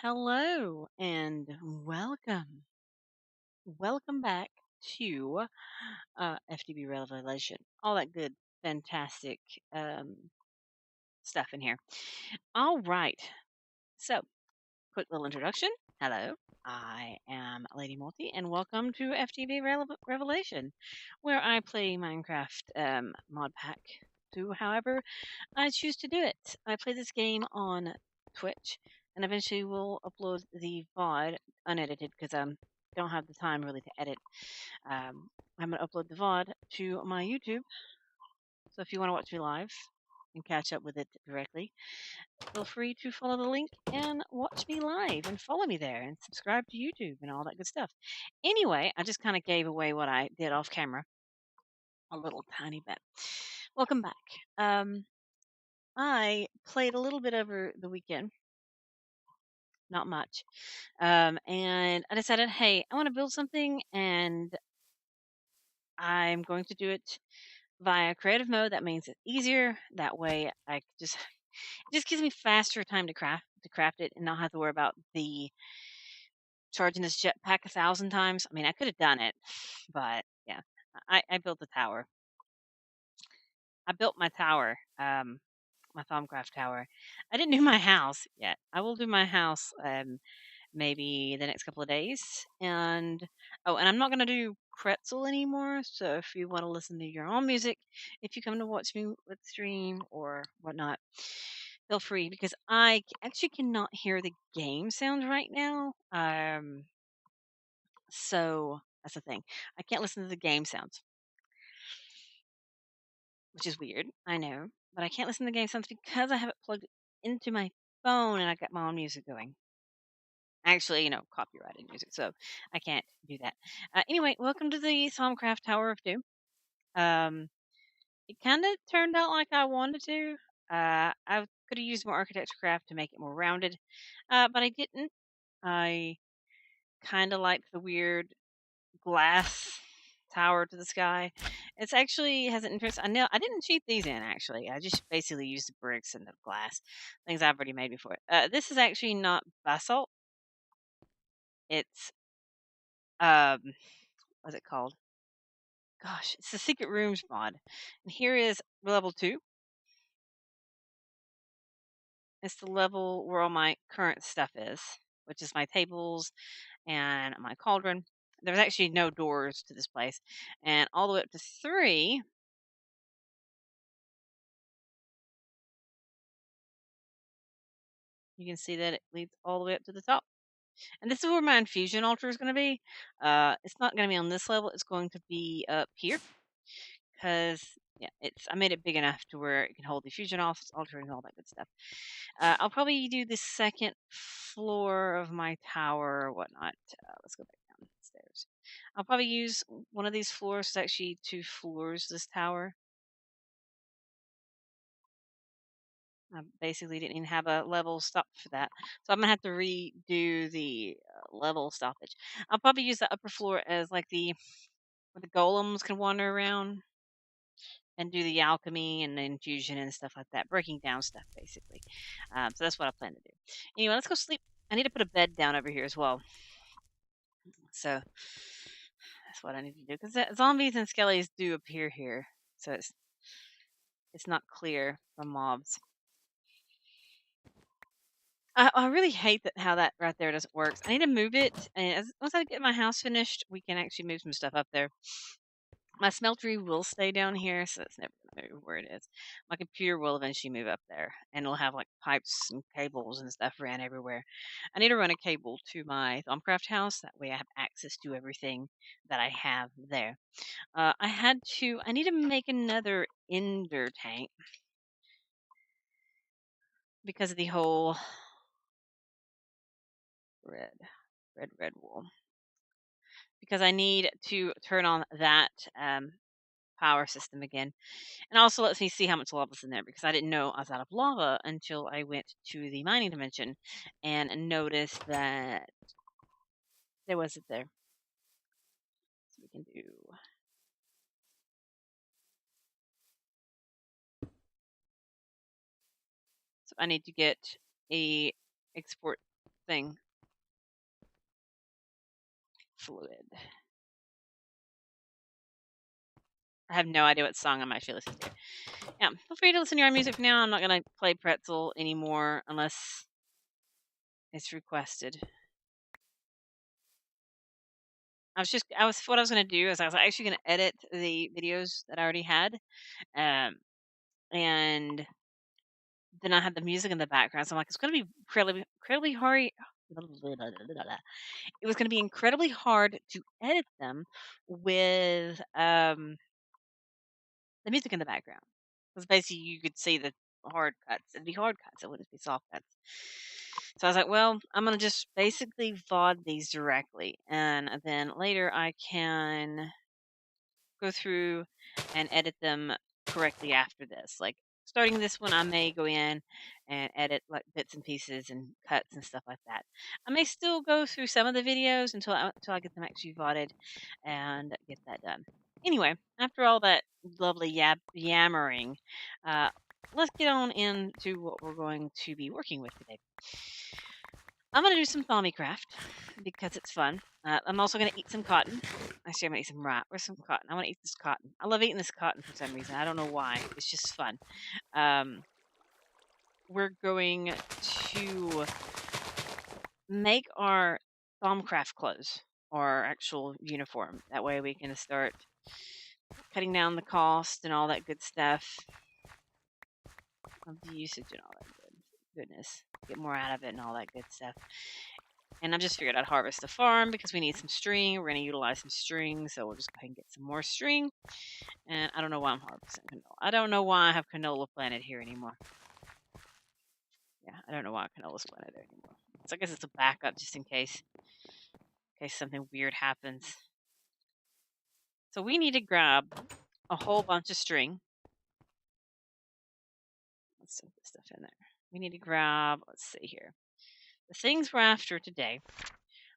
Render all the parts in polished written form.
Hello and welcome. Welcome back to FTB Revelation. All that good, fantastic um, stuff in here. All right. So, quick little introduction. Hello. I am Lady Multi, and welcome to FTB Revelation, where I play Minecraft mod pack to however I choose to do it. I play this game on Twitch, and eventually will upload the VOD unedited because I don't have the time really to edit. I'm gonna upload the VOD to my YouTube, so if you want to watch me live and catch up with it directly, feel free to follow the link and watch me live and follow me there and subscribe to YouTube and all that good stuff. Anyway, I just kind of gave away what I did off camera a little tiny bit. Welcome back. Um, I played a little bit over the weekend, not much. And I decided, hey, I want to build something and I'm going to do it via creative mode. That means it's easier. That way I just it just gives me faster time to craft it and not have to worry about the charging this jetpack 1,000 times. I mean, I could have done it, but yeah, I built the tower. I built my tower. My Thaumcraft tower. I didn't do my house yet. I will do my house maybe the next couple of days. And and I'm not gonna do pretzel anymore. So if you want to listen to your own music, if you come to watch me with stream or whatnot, feel free because actually cannot hear the game sounds right now. So that's the thing. I can't listen to the game sounds, which is weird. I know, but I can't listen to the game sounds because I have it plugged into my phone and I got my own music going. Actually, copyrighted music, so I can't do that. Anyway, welcome to the Thaumcraft Tower of Doom. Um, it kind of turned out like I wanted to. I could have used more architecture craft to make it more rounded, but I didn't. I kind of like the weird glass tower to the sky. It's actually has an interest. I know I didn't cheat these in actually. I just basically used the bricks and the glass things I've already made before. This is actually not basalt. It's um, what's it called? Gosh, it's the Secret Rooms mod. And here is level 2. It's the level where all my current stuff is, which is my tables and my cauldron. There's actually no doors to this place. And all the way up to 3, you can see that it leads all the way up to the top. And this is where my infusion altar is going to be. It's not going to be on this level. It's going to be up here. Because yeah, I made it big enough to where it can hold the fusion altar and all that good stuff. I'll probably do the second floor of my tower or whatnot. Let's go back downstairs. I'll probably use one of these floors. It's actually 2 floors, this tower. I basically didn't even have a level stop for that. So I'm going to have to redo the level stoppage. I'll probably use the upper floor as like where the golems can wander around and do the alchemy and the infusion and stuff like that, breaking down stuff basically. So that's what I plan to do. Anyway, let's go sleep. I need to put a bed down over here as well. So that's what I need to do because zombies and skellies do appear here, so it's not clear from mobs. I really hate how that right there doesn't work. I need to move it, and once I get my house finished, we can actually move some stuff up there. My smeltery will stay down here, so it's never going to move where it is. My computer will eventually move up there, and it'll have like pipes and cables and stuff ran everywhere. I need to run a cable to my Thaumcraft house. That way I have access to everything that I have there. I need to make another ender tank because of the whole red wool. Because I need to turn on that power system again. And also lets me see how much lava's in there because I didn't know I was out of lava until I went to the mining dimension and noticed that there wasn't there. So we can do. So I need to get a export thing fluid. I have no idea what song I'm actually listening to. Yeah, feel free to listen to your music now. I'm not gonna play Pretzel anymore unless it's requested. What I was gonna do is I was actually gonna edit the videos that I already had, um, and then I had the music in the background. So I'm like, it's gonna be incredibly hard. It was gonna be incredibly hard to edit them with the music in the background. Because basically you could see the hard cuts. It'd be hard cuts. It wouldn't be soft cuts. So I was like, well, I'm gonna just basically VOD these directly, and then later I can go through and edit them correctly after this. Like starting this one, I may go in and edit like bits and pieces and cuts and stuff like that. I may still go through some of the videos until I get them actually VODed and get that done. Anyway, after all that lovely yammering, uh, let's get on into what we're going to be working with today. I'm going to do some Thaumcraft because it's fun. I'm also going to eat some cotton. Actually, I'm going to eat some rye. Where's some cotton? I want to eat this cotton. I love eating this cotton for some reason. I don't know why. It's just fun. We're going to make our Thaumcraft clothes, our actual uniform. That way we can start cutting down the cost and all that good stuff of the usage and all that goodness. Get more out of it and all that good stuff. And I just figured I'd harvest the farm because we need some string. We're going to utilize some string, so we'll just go ahead and get some more string. And I don't know why I'm harvesting canola. I don't know why I have canola planted here anymore. Yeah, I don't know why canola's planted there anymore. So I guess it's a backup just in case something weird happens. So we need to grab a whole bunch of string. Let's put this stuff in there. We need to grab, let's see here. The things we're after today.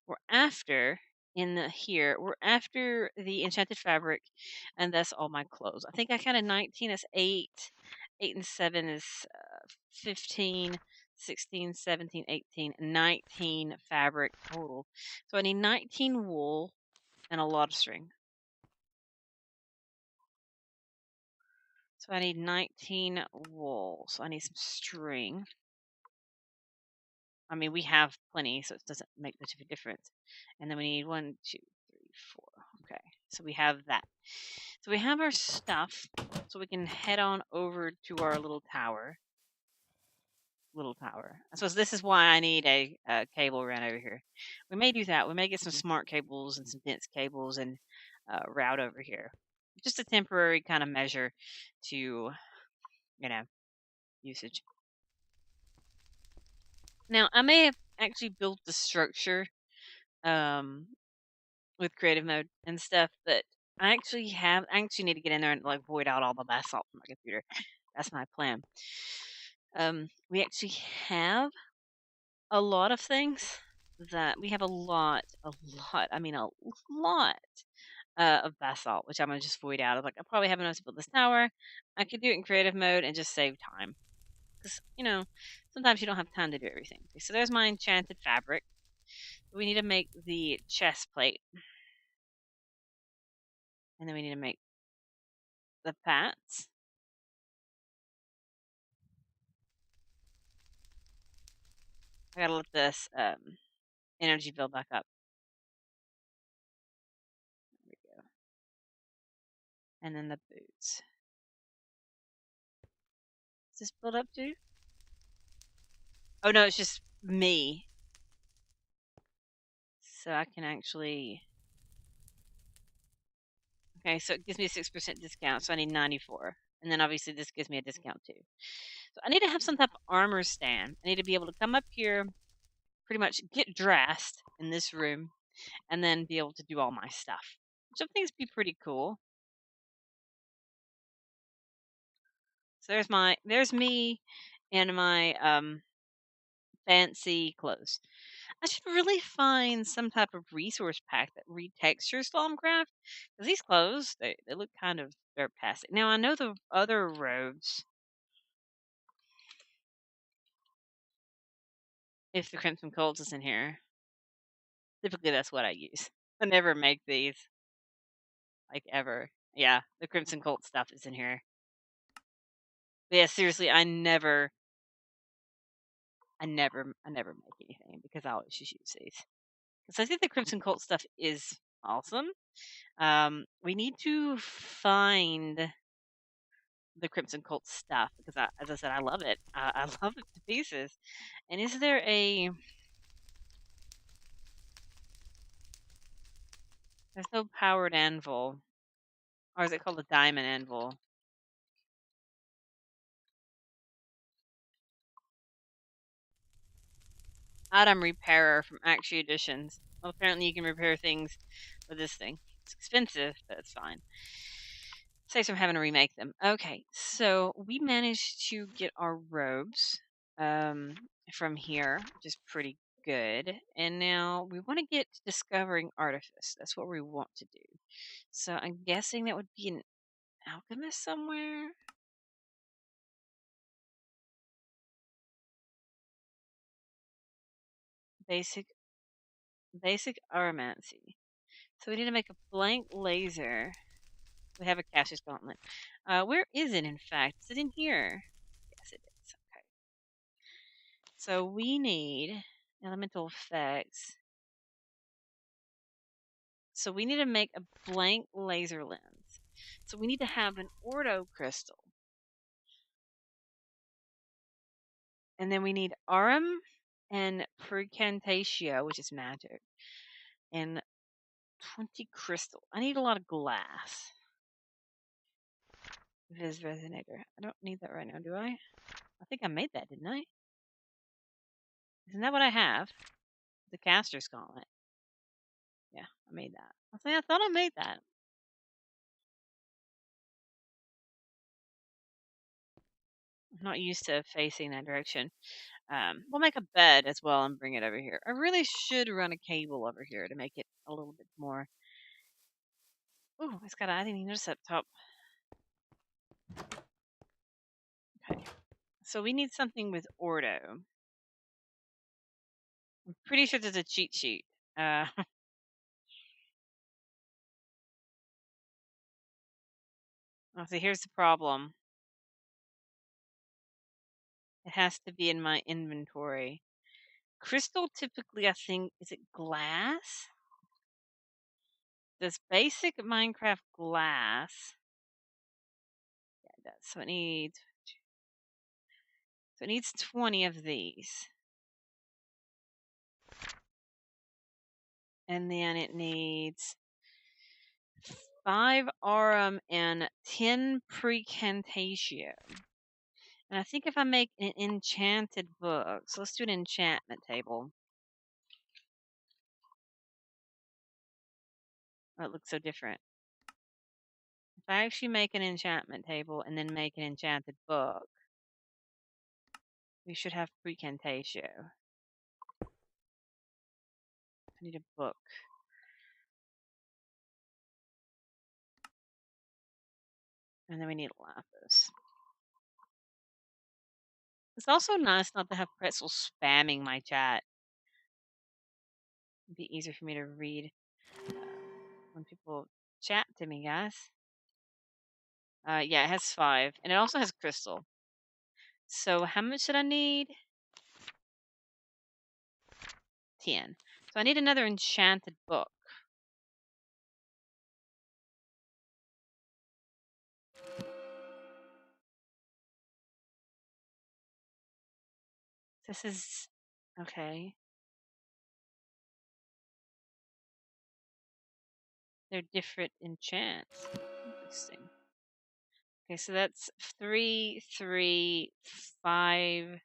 We're after we're after the enchanted fabric, and that's all my clothes. I think I counted 19 as 8 and 7 is 15, 16, 17, 18, 19 fabric total. So I need 19 wool and a lot of string. So I need 19 wool. So I need some string. I mean, we have plenty, so it doesn't make much of a difference. And then we need 1, 2, 3, 4. Okay, so we have that. So we have our stuff, so we can head on over to our little tower. I suppose this is why I need a cable ran over here. We may do that. We may get some smart cables and some dense cables and route over here. Just a temporary kind of measure to, usage. Now, I may have actually built the structure with creative mode and stuff, but I actually need to get in there and like void out all the basalt from my computer. That's my plan. We actually have a lot of things that we have a lot, I mean a lot of basalt, which I'm gonna just void out. Like I probably have enough to build this tower. I could do it in creative mode and just save time. Because, sometimes you don't have time to do everything. Okay, so there's my enchanted fabric. We need to make the chest plate. And then we need to make the pats. I gotta let this energy build back up. There we go. And then the boots. Does this build up too? Oh no, it's just me. So I can actually... Okay, so it gives me a 6% discount, so I need 94. And then obviously this gives me a discount too. So I need to have some type of armor stand. I need to be able to come up here, pretty much get dressed in this room, and then be able to do all my stuff. Which I think would be pretty cool. So there's me in my fancy clothes. I should really find some type of resource pack that retextures Thaumcraft. Because these clothes, they look kind of dirt plastic. Now I know the other robes if the Crimson Colts is in here. Typically, that's what I use. I never make these, like, ever. Yeah, the Crimson Colt stuff is in here. But yeah, seriously, I never make anything because I always just use these. Because I think the Crimson Colt stuff is awesome. We need to find the Crimson Colt stuff because, as I said, I love it. I love it to pieces. And is there a? There's no powered anvil, or is it called a diamond anvil? Item repairer from Actually Editions. Well, apparently you can repair things with this thing. It's expensive, but it's fine. Saves from having to remake them. Okay, so we managed to get our robes from here, which is pretty good. And now we want to get to discovering artifice. That's what we want to do. So I'm guessing that would be an alchemist somewhere. Basic aromancy. So we need to make a blank laser. We have a Cassius gauntlet. Where is it, in fact? Is it in here? Yes, it is. Okay. So we need elemental effects. So we need to make a blank laser lens. So we need to have an ordo crystal. And then we need Arum and Precantatio, which is magic. And 20 crystal. I need a lot of glass. Viz Resonator. I don't need that right now, do I? I think I made that, didn't I? Isn't that what I have? The caster's gauntlet. Yeah, I made that. I thought I made that. I'm not used to facing that direction. We'll make a bed as well and bring it over here. I really should run a cable over here to make it a little bit more. Oh, I didn't even notice up top. Okay. So we need something with ordo. I'm pretty sure there's a cheat sheet. Oh, so here's the problem. It has to be in my inventory. Crystal typically, I think, is it glass? Does basic Minecraft glass? Yeah, it does. So it needs 20 of these. And then it needs 5 Aurum and 10 Precantatio. And I think if I make an enchanted book, so let's do an enchantment table. Oh, it looks so different. If I actually make an enchantment table and then make an enchanted book, we should have Precantatio. I need a book. And then we need lapis. It's also nice not to have Pretzel spamming my chat. It'd be easier for me to read when people chat to me, guys. Yeah, it has 5. And it also has crystal. So how much should I need? 10. So I need another enchanted book. This is okay. They're different enchants. Interesting. Okay, so that's 3, 3, 5.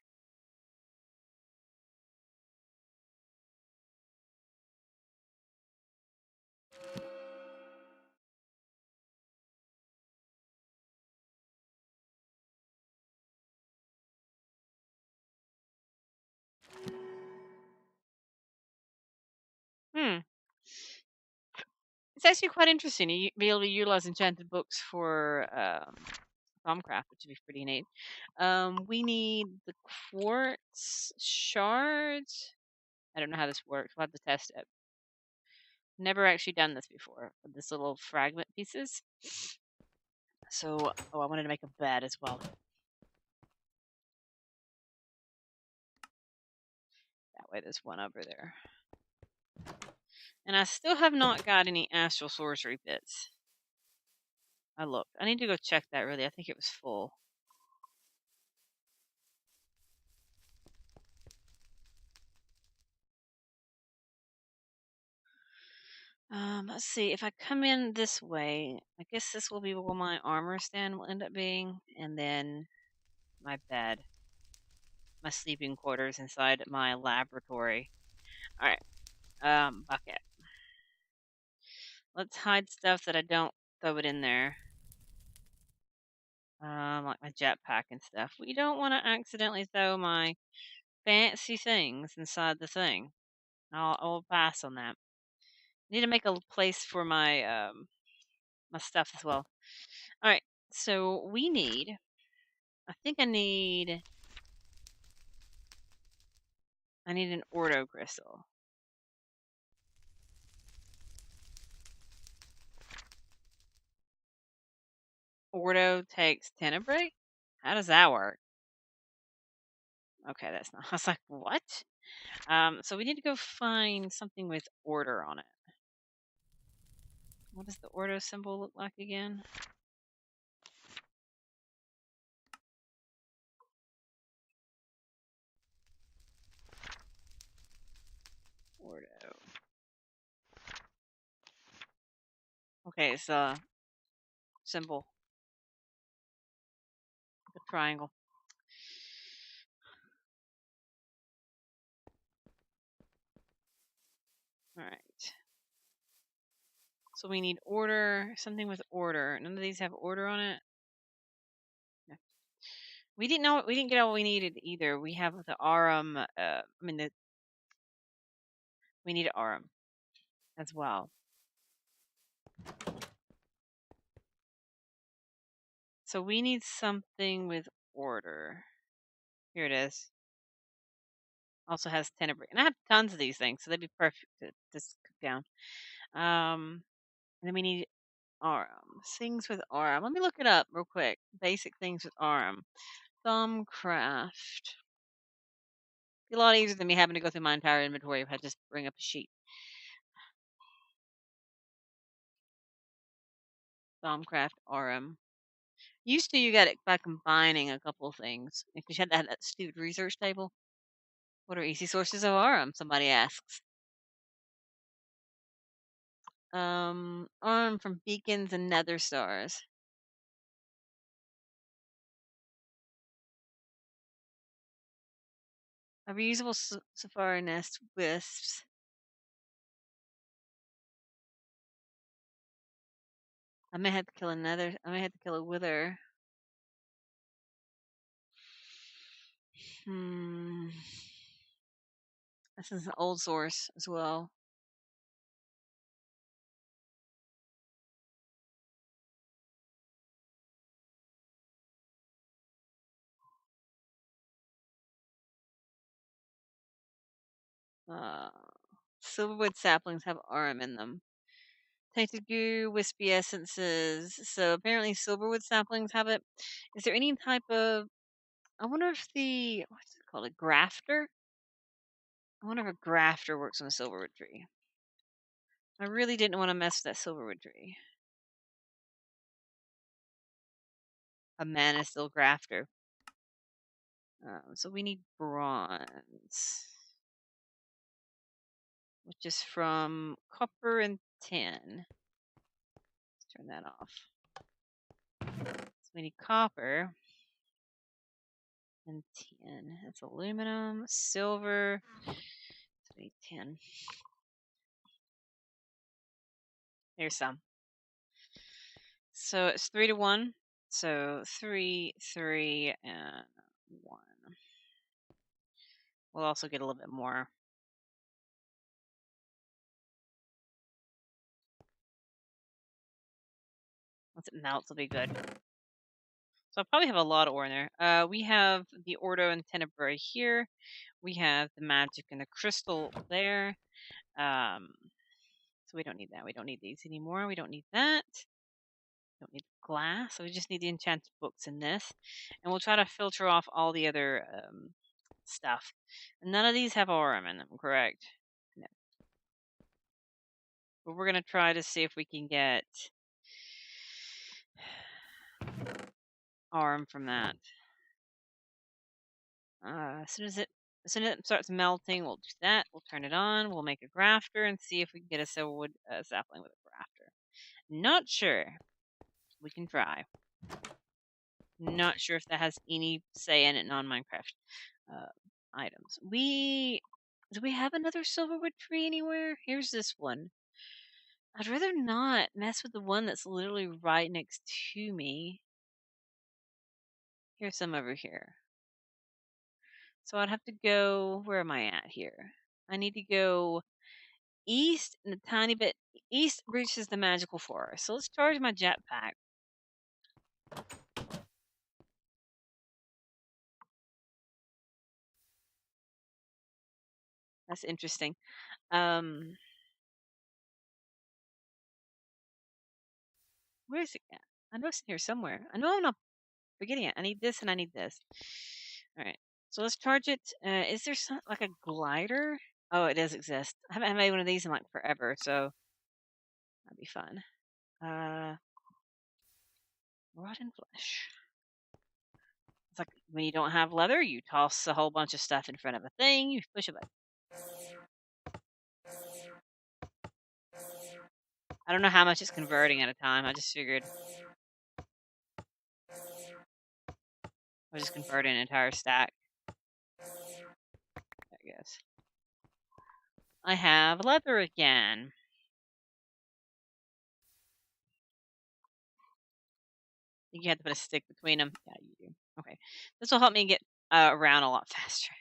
Hmm. It's actually quite interesting. You be able to utilize enchanted books for Thaumcraft, which would be pretty neat. We need the quartz shards. I don't know how this works. We'll have to test it. Never actually done this before with this little fragment pieces. So, oh, I wanted to make a bed as well. That way there's one over there. And I still have not got any astral sorcery bits. I looked. I need to go check that really. I think it was full. Let's see. If I come in this way, I guess this will be where my armor stand will end up being. And then my bed. My sleeping quarters inside my laboratory. Alright. Bucket. Let's hide stuff that I don't throw it in there. Like my jetpack and stuff. We don't want to accidentally throw my fancy things inside the thing. I'll pass on that. Need to make a place for my my stuff as well. All right, so we need. I think I need. I need an ordo crystal. Ordo takes tenebrae. How does that work? Okay, that's not. I was like, what? So we need to go find something with order on it. What does the ordo symbol look like again? Ordo. Okay, it's a symbol. The triangle. All right. So we need order, something with order. None of these have order on it. No. We didn't know. We didn't get all we needed either. We have the Arum. We need Arum as well. So we need something with order. Here it is. Also has tenebrae, and I have tons of these things, so they'd be perfect to just cook down. And then we need Arum. Things with Arum. Let me look it up real quick. Basic things with Arum. Thaumcraft. Be a lot easier than me having to go through my entire inventory if I just bring up a sheet. Thaumcraft Arum. Used to you got it by combining a couple of things. Because you had that stupid research table. What are easy sources of Arum? Somebody asks. Arum from beacons and nether stars. A reusable safari nest wisps. I may have to kill another. I may have to kill a wither. This is an old source as well. Silverwood saplings have Arum in them. Tainted goo, wispy essences. So apparently silverwood saplings have it. Is there any type of? I wonder if what's it called? A grafter? I wonder if a grafter works on a silverwood tree. I really didn't want to mess with that silverwood tree. A mana still grafter. So we need bronze, which is from copper and tin. Let's turn that off. So we need copper and tin. That's aluminum, silver. So we need tin. Here's some. So it's 3 to 1. So 3, 3, and 1. We'll also get a little bit more. Once it melts, it'll be good. So I probably have a lot of ore in there. We have the Ordo and Tenebrae here. We have the magic and the crystal there. So we don't need that. We don't need these anymore. We don't need that. Don't need glass. So we just need the enchanted books in this. And we'll try to filter off all the other stuff. And none of these have Aurum in them, correct? No. But we're going to try to see if we can get Aurum from that. As soon as it starts melting, we'll do that. We'll turn it on. We'll make a grafter and see if we can get a silverwood sapling with a grafter. Not sure. We can try. Not sure if that has any say in it non-Minecraft items. Do we have another silverwood tree anywhere? Here's this one. I'd rather not mess with the one that's literally right next to me. Here's some over here. So I'd have to go. Where am I at here? I need to go east and a tiny bit east reaches the magical forest. So let's charge my jetpack. That's interesting. Where is it at? I know it's in here somewhere. I know I'm not forgetting it. I need this and I need this. All right. So let's charge it. Is there some like a glider? Oh, it does exist. I haven't made one of these in like forever, so that'd be fun. Rotten flesh. It's like when you don't have leather, you toss a whole bunch of stuff in front of a thing, you push a button. I don't know how much it's converting at a time. I just figured I'll just convert an entire stack. I guess. I have leather again. I think you have to put a stick between them. Yeah, you do. Okay. This will help me get around a lot faster.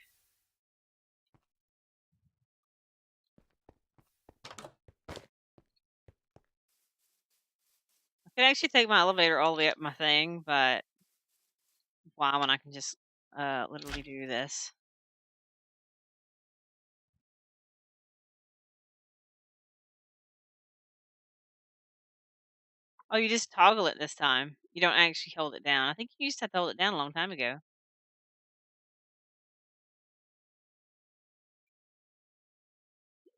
I could actually take my elevator all the way up my thing, but why when I can just literally do this? Oh, you just toggle it this time. You don't actually hold it down. I think you used to have to hold it down a long time ago.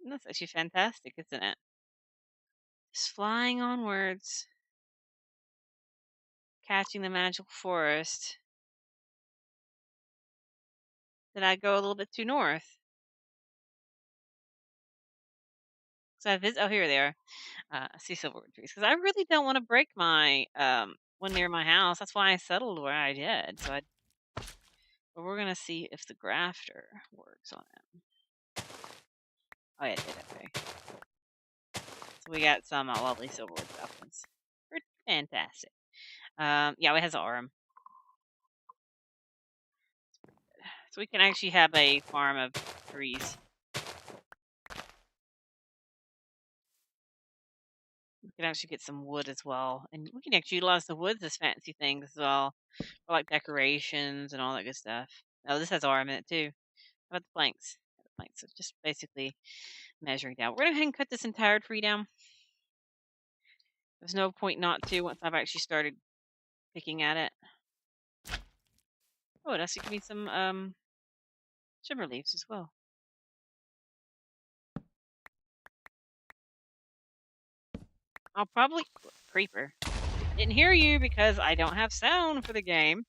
That's actually fantastic, isn't it? Just flying onwards, catching the magical forest. Did I go a little bit too north? So oh, here they are. I see silverwood trees because I really don't want to break my one near my house. That's why I settled where I did. But we're gonna see if the grafter works on it. Oh yeah, it did. Okay. So we got some lovely silverwood saplings. Fantastic. Yeah, it has an arm. So we can actually have a farm of trees. We can actually get some wood as well. And we can actually utilize the wood as fancy things as well. For like decorations and all that good stuff. Oh, this has arm in it too. How about the planks? The planks. So just basically measuring down. We're going to go ahead and cut this entire tree down. There's no point not to once I've actually started picking at it. Oh, it actually give me some shimmer leaves as well. I'll probably creeper. Didn't hear you because I don't have sound for the game.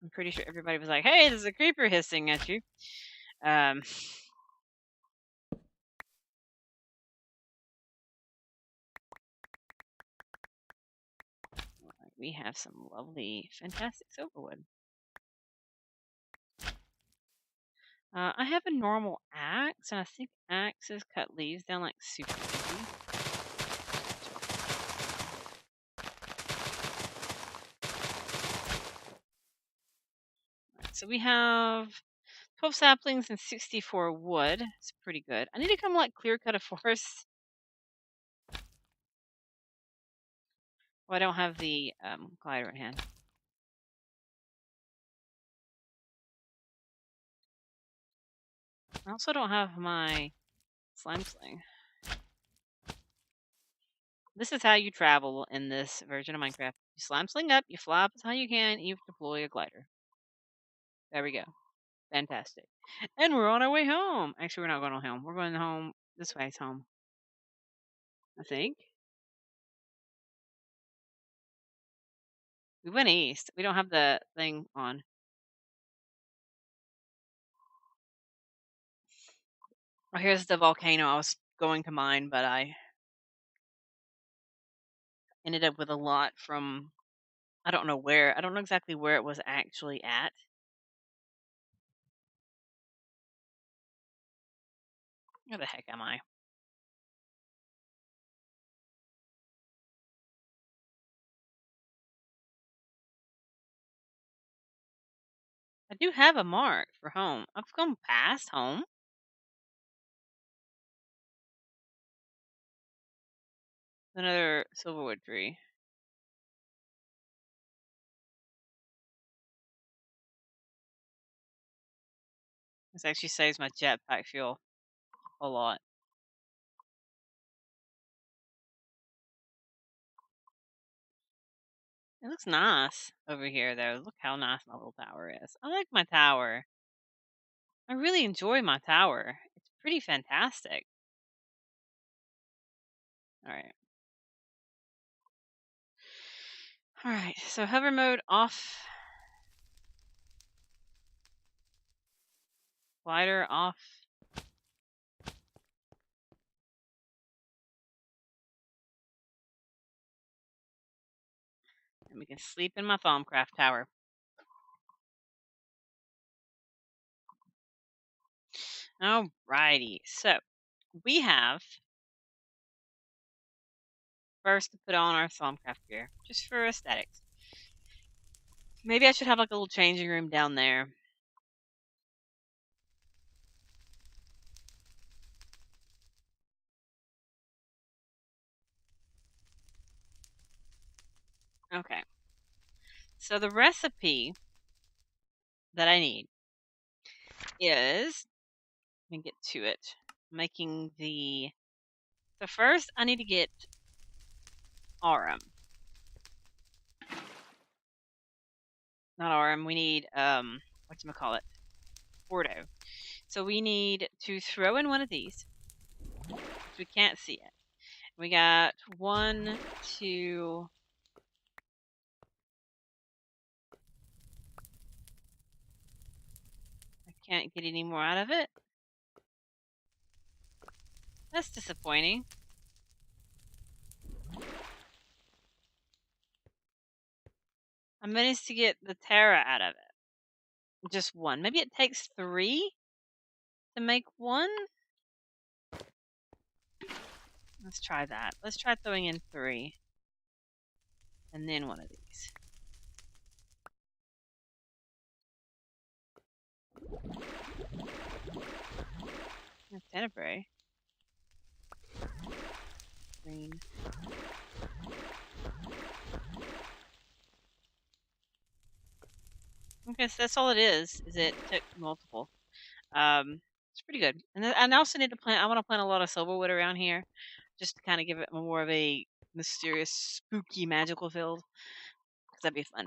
I'm pretty sure everybody was like, "Hey, there's a creeper hissing at you." We have some lovely, fantastic silverwood. I have a normal axe, and I think axes cut leaves down like super easy. Right, so we have 12 saplings and 64 wood. It's pretty good. I need to come like clear cut a forest. Well, I don't have the glider in hand. I also don't have my slime sling. This is how you travel in this version of Minecraft. You slime sling up, you fly up as high as you can, and you deploy a glider. There we go. Fantastic. And we're on our way home. Actually, we're not going home. We're going home. This way is home, I think. We went east. We don't have the thing on. Oh, here's the volcano I was going to mine, but I ended up with a lot from I don't know where. I don't know exactly where it was actually at. Where the heck am I? I do have a mark for home. I've gone past home. Another silverwood tree. This actually saves my jetpack fuel a lot. It looks nice over here, though. Look how nice my little tower is. I like my tower. I really enjoy my tower. It's pretty fantastic. All right. All right. So hover mode off. Glider off. And we can sleep in my Thaumcraft tower. Alrighty. So we have first to put on our Thaumcraft gear, just for aesthetics. Maybe I should have like a little changing room down there. Okay. So the recipe that I need is, let me get to it, making the, so first I need to get Aurum. Not Aurum, we need, whatchamacallit, Ordo. So we need to throw in one of these, because we can't see it. We got 1, 2, I can't get any more out of it. That's disappointing. I managed to get the Terra out of it. Just one. Maybe it takes 3 to make one? Let's try that. Let's try throwing in 3. And then one of these. Tenebrae. Green. Okay, so that's all it is it took multiple. It's pretty good. And then I also need to plant, I want to plant a lot of silverwood around here, just to kind of give it more of a mysterious, spooky, magical feel. Because that'd be fun.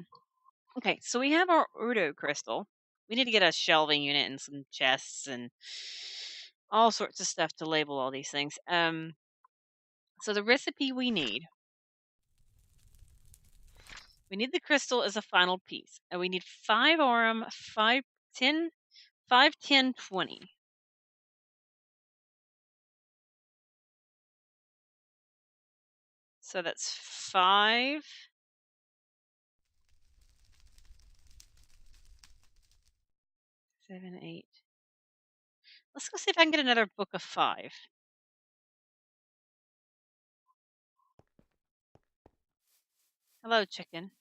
Okay, so we have our Udo crystal. We need to get a shelving unit and some chests and all sorts of stuff to label all these things. So the recipe we need the crystal as a final piece. And we need 5 aurum, 5, 10, 5, 10, 20. So that's 5. 7, 8. Let's go see if I can get another book of 5. Hello, chicken.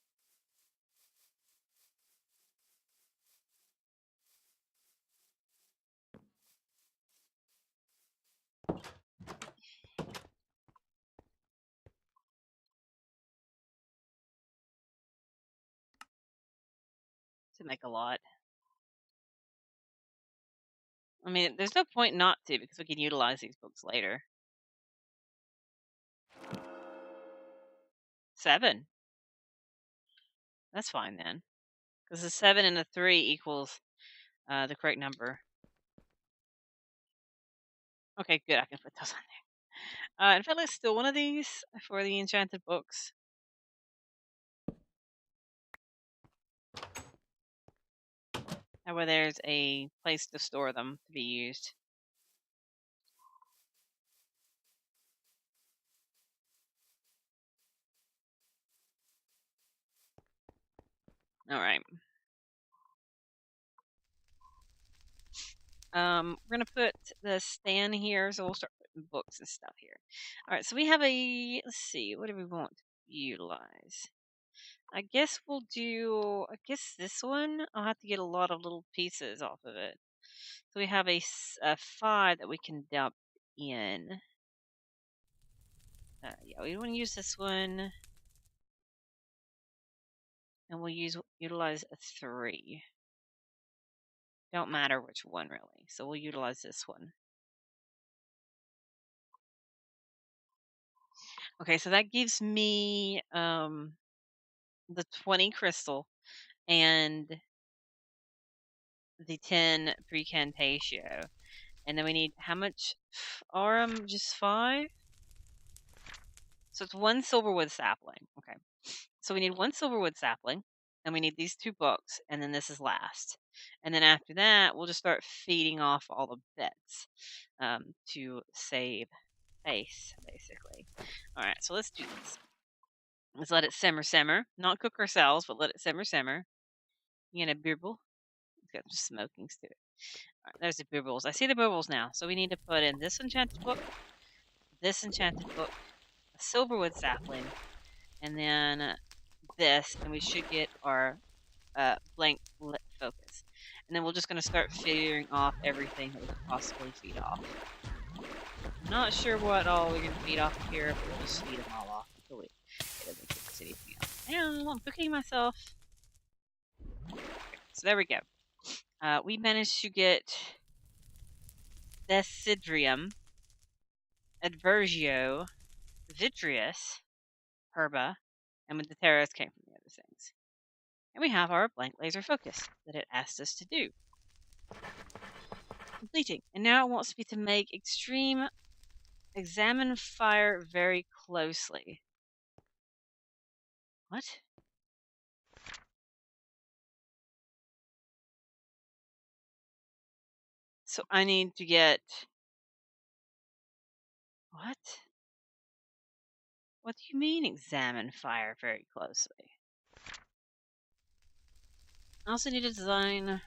to make a lot. I mean, there's no point not to because we can utilize these books later. 7. That's fine then. Because a 7 and a 3 equals the correct number. Okay, good. I can put those on there. In fact, let's steal one of these for the enchanted books. That way there's a place to store them to be used. All right. We're gonna put the stand here, so we'll start putting books and stuff here. All right, so we have a. Let's see, what do we want to utilize? I guess we'll do. I guess this one. I'll have to get a lot of little pieces off of it. So we have a 5 that we can dump in. Yeah, we want to use this one, and we'll utilize a 3. Don't matter which one really. So we'll utilize this one. Okay, so that gives me the 20 crystal and the 10 precantatio. And then we need how much aurum? Just 5? So it's 1 silverwood sapling. Okay. So we need 1 silverwood sapling, and we need these 2 books, and then this is last. And then after that, we'll just start feeding off all the bits to save space, basically. All right, so let's do this. Let's let it simmer. Not cook ourselves, but let it simmer. You get a bibble. It's got some smokings to it. All right, there's the bibbles. I see the bibbles now. So we need to put in this enchanted book, a silverwood sapling, and then this, and we should get our blank lit focus. And then we're just going to start figuring off everything that we can possibly feed off. I'm not sure what all we're going to feed off here, but we'll just feed them all off until we get anything else. Now, I'm cooking myself. Okay, so there we go. We managed to get Desidrium, Adversio, Vitreous, Herba, and with the terrors came from the other things. And we have our blank laser focus that it asked us to do. Completing. And now it wants me to make examine fire very closely. What? So I need to get... What? What do you mean examine fire very closely? I also need to design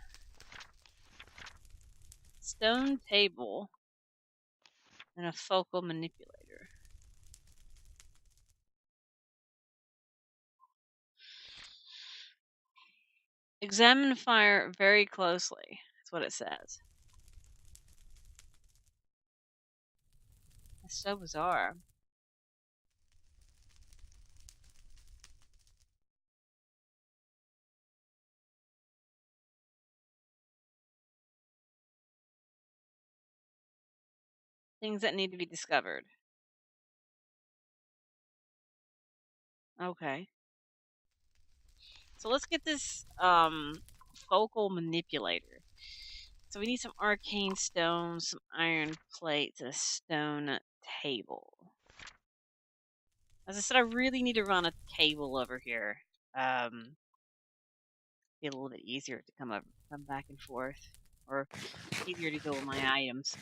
stone table and a focal manipulator. Examine fire very closely. That's what it says. That's so bizarre. Things that need to be discovered. Okay. So let's get this focal manipulator. So we need some arcane stones, some iron plates, and a stone table. As I said, I really need to run a table over here. Be a little bit easier to come back and forth, or easier to go with my items.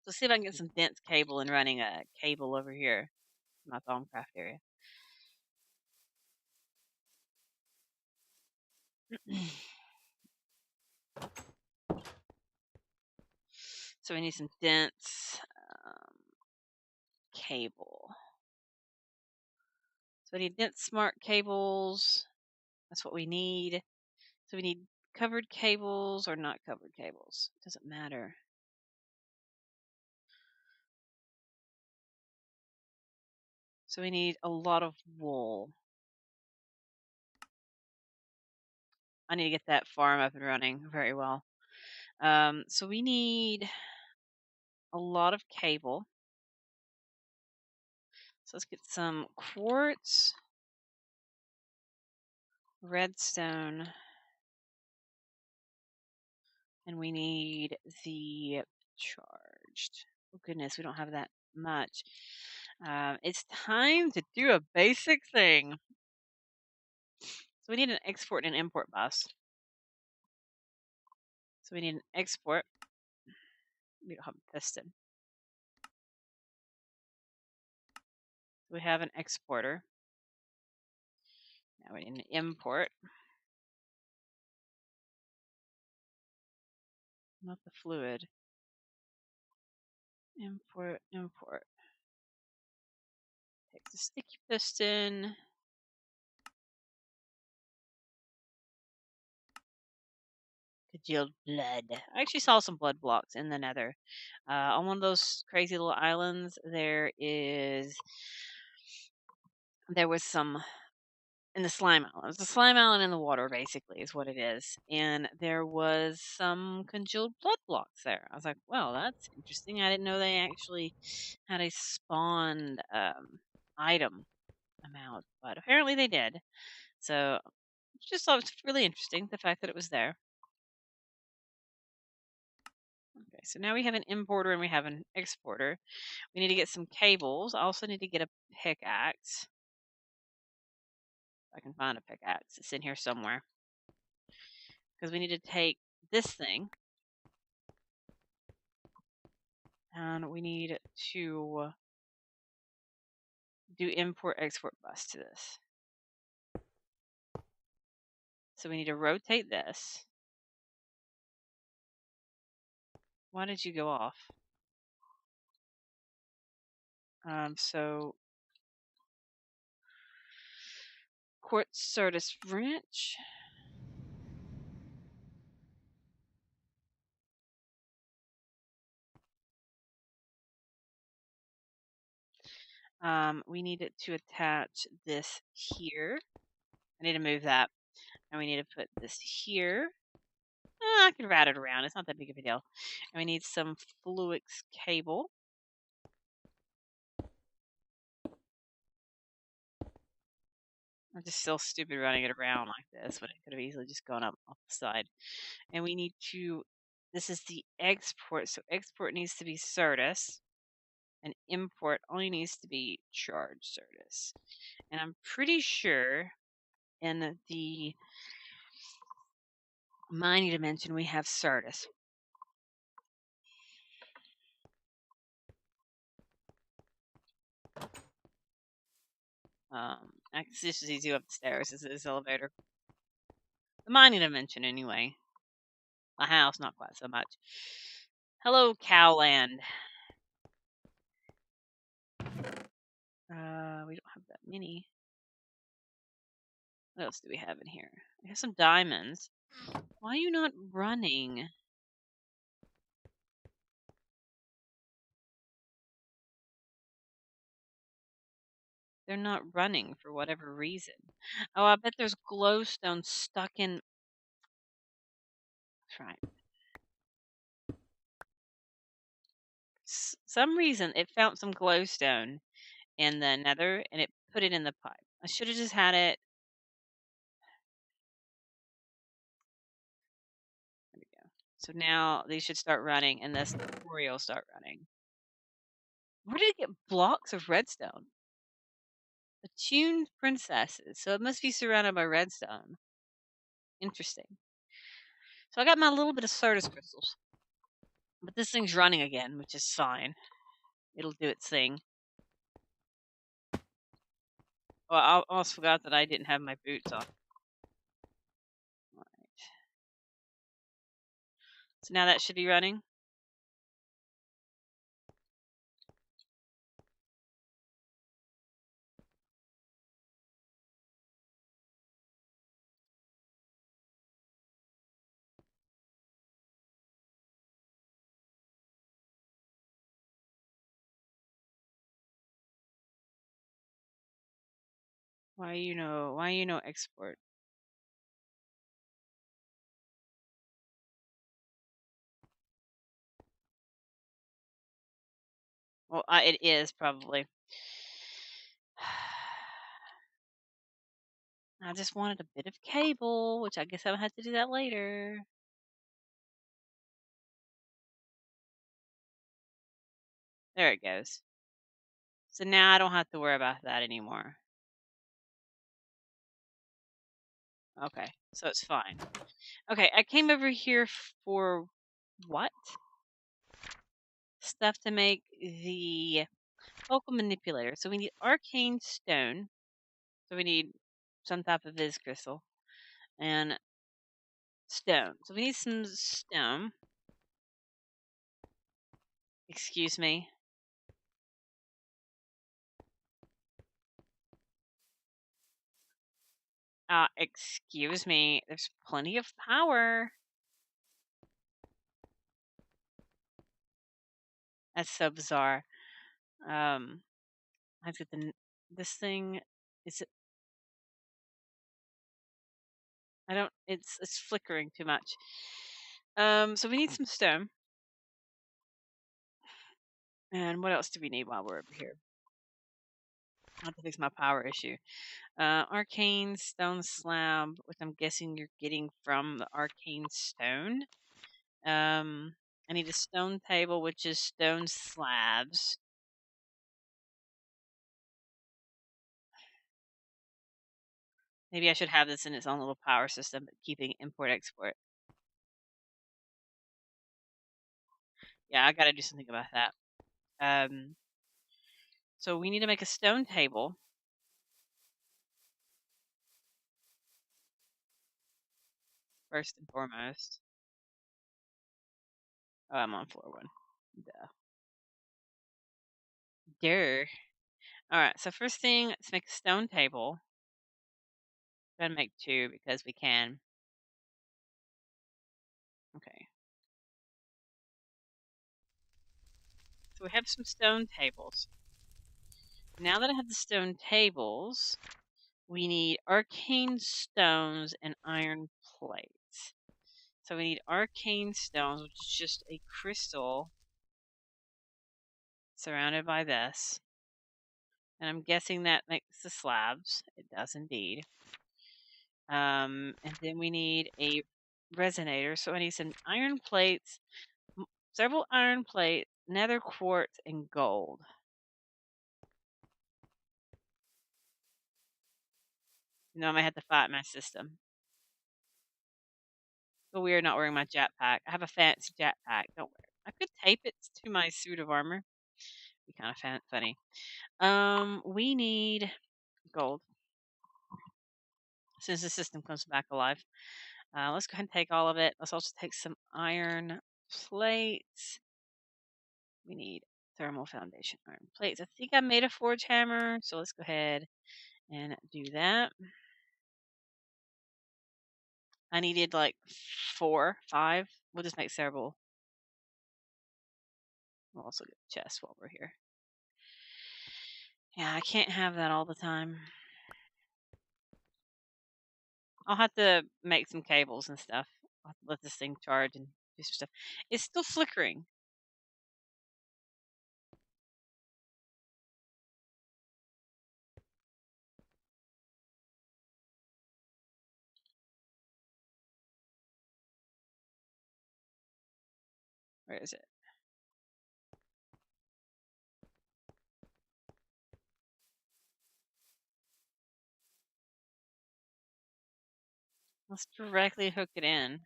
So see if I can get some dense cable and running a cable over here in my Thaumcraft area. So we need some dense cable. So we need dense smart cables. That's what we need. So we need covered cables or not covered cables. Doesn't matter. So we need a lot of wool. I need to get that farm up and running very well. So we need a lot of cable. So let's get some quartz, redstone, and we need the charged. Oh goodness, we don't have that much. It's time to do a basic thing. So we need an export and an import bus. So we need an export. We don't have a piston. So we have an exporter. Now we need an import. Not the fluid. Import, import. Take the sticky piston. Congealed blood. I actually saw some blood blocks in the nether. On one of those crazy little islands, there was some in the slime island. It's a slime island in the water, basically, is what it is. And there was some congealed blood blocks there. I was like, well, that's interesting. I didn't know they actually had a spawned item amount, but apparently they did. So just thought it was really interesting, the fact that it was there. Okay, so now we have an importer and we have an exporter. We need to get some cables. I also need to get a pickaxe. If I can find a pickaxe. It's in here somewhere. Because we need to take this thing. And we need to do import export bus to this. So we need to rotate this. Why did you go off? So quartz Certus wrench. We need it to attach this here. I need to move that. And we need to put this here. I can route it around. It's not that big of a deal. And we need some Fluix cable. I'm just still stupid running it around like this, but it could have easily just gone up off the side. And we need to, this is the export. So export needs to be Certus. And import only needs to be charged Certus. And I'm pretty sure in the mining dimension we have Certus. It's just as easy to go up the stairs as this elevator. The mining dimension, anyway. The house, not quite so much. Hello, Cowland. We don't have that many. What else do we have in here? We have some diamonds. Why are you not running? They're not running for whatever reason. Oh, I bet there's glowstone stuck in. That's right. Some reason it found some glowstone in the nether and it put it in the pipe. I should have just had it. There we go. So now these should start running and this quarry will start running. Where did it get blocks of redstone? Attuned princesses. So it must be surrounded by redstone. Interesting. So I got my little bit of Certus crystals. But this thing's running again, which is fine. It'll do its thing. Well, I almost forgot that I didn't have my boots on. Right. So now that should be running. Why you know export? Well, it is probably. I just wanted a bit of cable, which I guess I'll have to do that later. There it goes. So now I don't have to worry about that anymore. Okay, so it's fine. Okay, I came over here for what? Stuff to make the vocal manipulator. So we need arcane stone. So we need some type of Viz crystal and stone. So we need some stone. Excuse me. Excuse me. There's plenty of power. That's so bizarre. I've got this thing. Is it? I don't. It's flickering too much. So we need some stone. And what else do we need while we're over here? I have to fix my power issue. Arcane stone slab, which I'm guessing you're getting from the arcane stone. I need a stone table, which is stone slabs. Maybe I should have this in its own little power system, but keeping import export. Yeah, I got to do something about that. So we need to make a stone table. First and foremost. Oh, I'm on floor one. Duh. Durr. Alright, so first thing, let's make a stone table. Gotta make two because we can. Okay. So we have some stone tables. Now that I have the stone tables, we need arcane stones and iron plates. So we need arcane stones, which is just a crystal surrounded by this. And I'm guessing that makes the slabs. It does indeed. And then we need a resonator. So I need some iron plates, several iron plates, nether quartz, and gold. You know, I might have to fight my system. But weird not wearing my jetpack. I have a fancy jetpack. Don't wear it. I could tape it to my suit of armor. Be kind of funny. We need gold. Since the system comes back alive. Let's go ahead and take all of it. Let's also take some iron plates. We need thermal foundation iron plates. I think I made a forge hammer, so let's go ahead and do that. I needed like 4, 5. We'll just make several. We'll also get a chest while we're here. Yeah, I can't have that all the time. I'll have to make some cables and stuff. I'll have to let this thing charge and do some stuff. It's still flickering. Where is it? Let's directly hook it in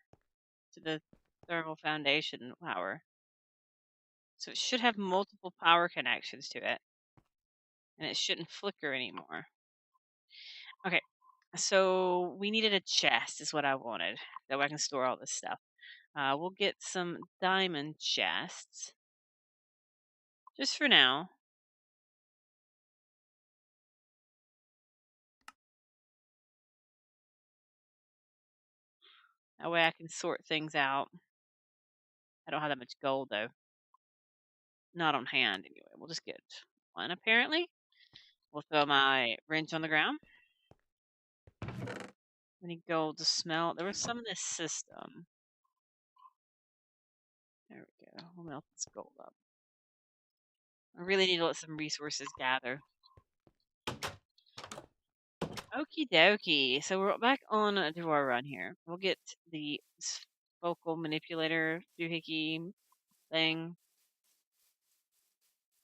to the thermal foundation power. So it should have multiple power connections to it. And it shouldn't flicker anymore. Okay, so we needed a chest is what I wanted. That way I can store all this stuff. We'll get some diamond chests. Just for now. That way I can sort things out. I don't have that much gold though. Not on hand anyway. We'll just get one apparently. We'll throw my wrench on the ground. We need gold to smelt. There was some in this system. There we go. We'll melt this gold up. I really need to let some resources gather. Okie dokie. So we're back on a our run here. We'll get the focal manipulator doohickey thing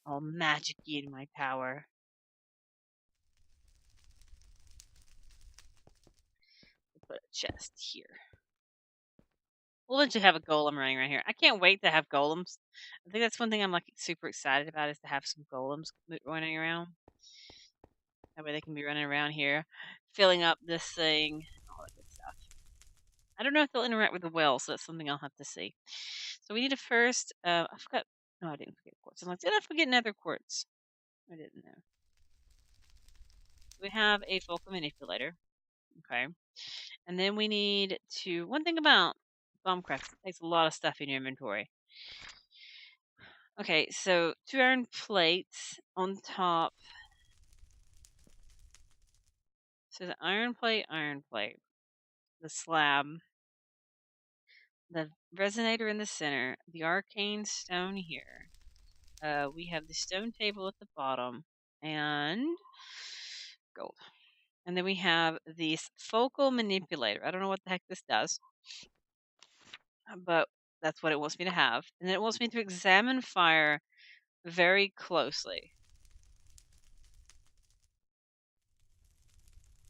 all magic-y in my power. We'll put a chest here. We'll eventually have a golem running around here. I can't wait to have golems. I think that's one thing I'm like super excited about is to have some golems running around. That way they can be running around here, filling up this thing, all that good stuff. I don't know if they'll interact with the well, so that's something I'll have to see. So we need to first. I forgot. No, I didn't forget quartz. I'm like, did I forget nether quartz? I didn't know. We have a focal manipulator. Okay. And then we need to. One thing about Thaumcraft, it takes a lot of stuff in your inventory. Okay, so 2 iron plates on top. So the iron plate, the slab, the resonator in the center, the arcane stone here. We have the stone table at the bottom, and gold. And then we have this focal manipulator. I don't know what the heck this does, but that's what it wants me to have. And then it wants me to examine fire very closely.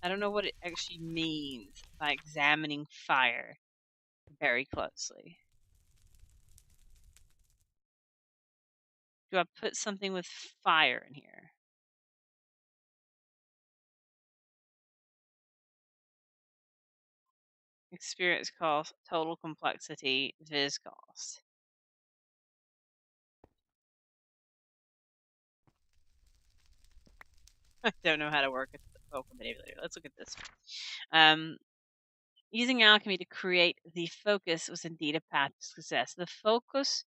I don't know what it actually means by examining fire very closely. Do I put something with fire in here? Experience cost, total complexity, viz cost. I don't know how to work a focal manipulator. Let's look at this. Using alchemy to create the focus was indeed a path to success. The focus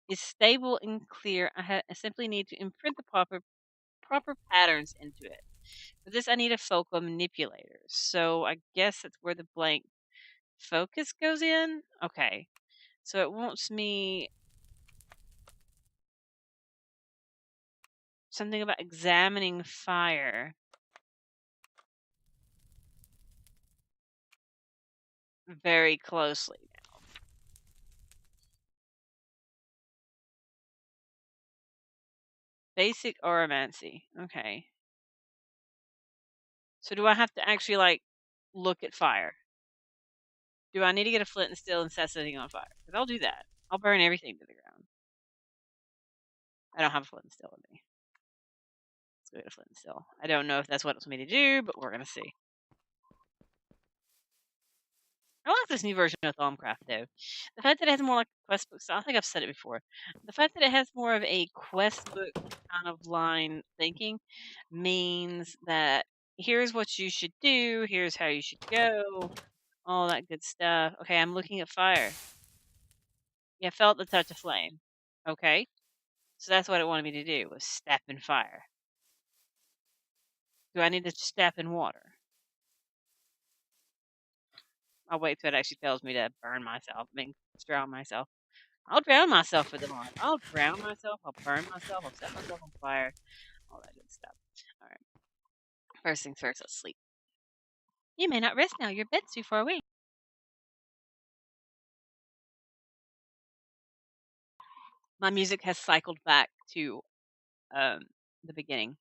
is stable and clear. I simply need to imprint the proper patterns into it. For this, I need a focal manipulator. So I guess that's where the blank focus goes in. Okay. So it wants me something about examining fire very closely now. Basic oromancy. Okay. So do I have to actually like look at fire? Do I need to get a flint and steel and set something on fire? Because I'll do that. I'll burn everything to the ground. I don't have a flint and steel with me. Let's go get a flint and steel. I don't know if that's what it's me to do, but we're gonna see. I like this new version of Thaumcraft though. The fact that it has more like a quest book style, I think I've said it before. The fact that it has more of a quest book kind of line thinking means that here's what you should do, here's how you should go, all that good stuff. Okay, I'm looking at fire. Yeah, felt the touch of flame. Okay. So that's what it wanted me to do was step in fire. Do I need to step in water? I'll wait till it actually tells me to burn myself. I mean, drown myself. I'll drown myself with the mod. I'll drown myself. I'll burn myself. I'll set myself on fire. All that good stuff. All right. First things first, let's sleep. You may not rest now. Your bed's too far away. My music has cycled back to the beginning.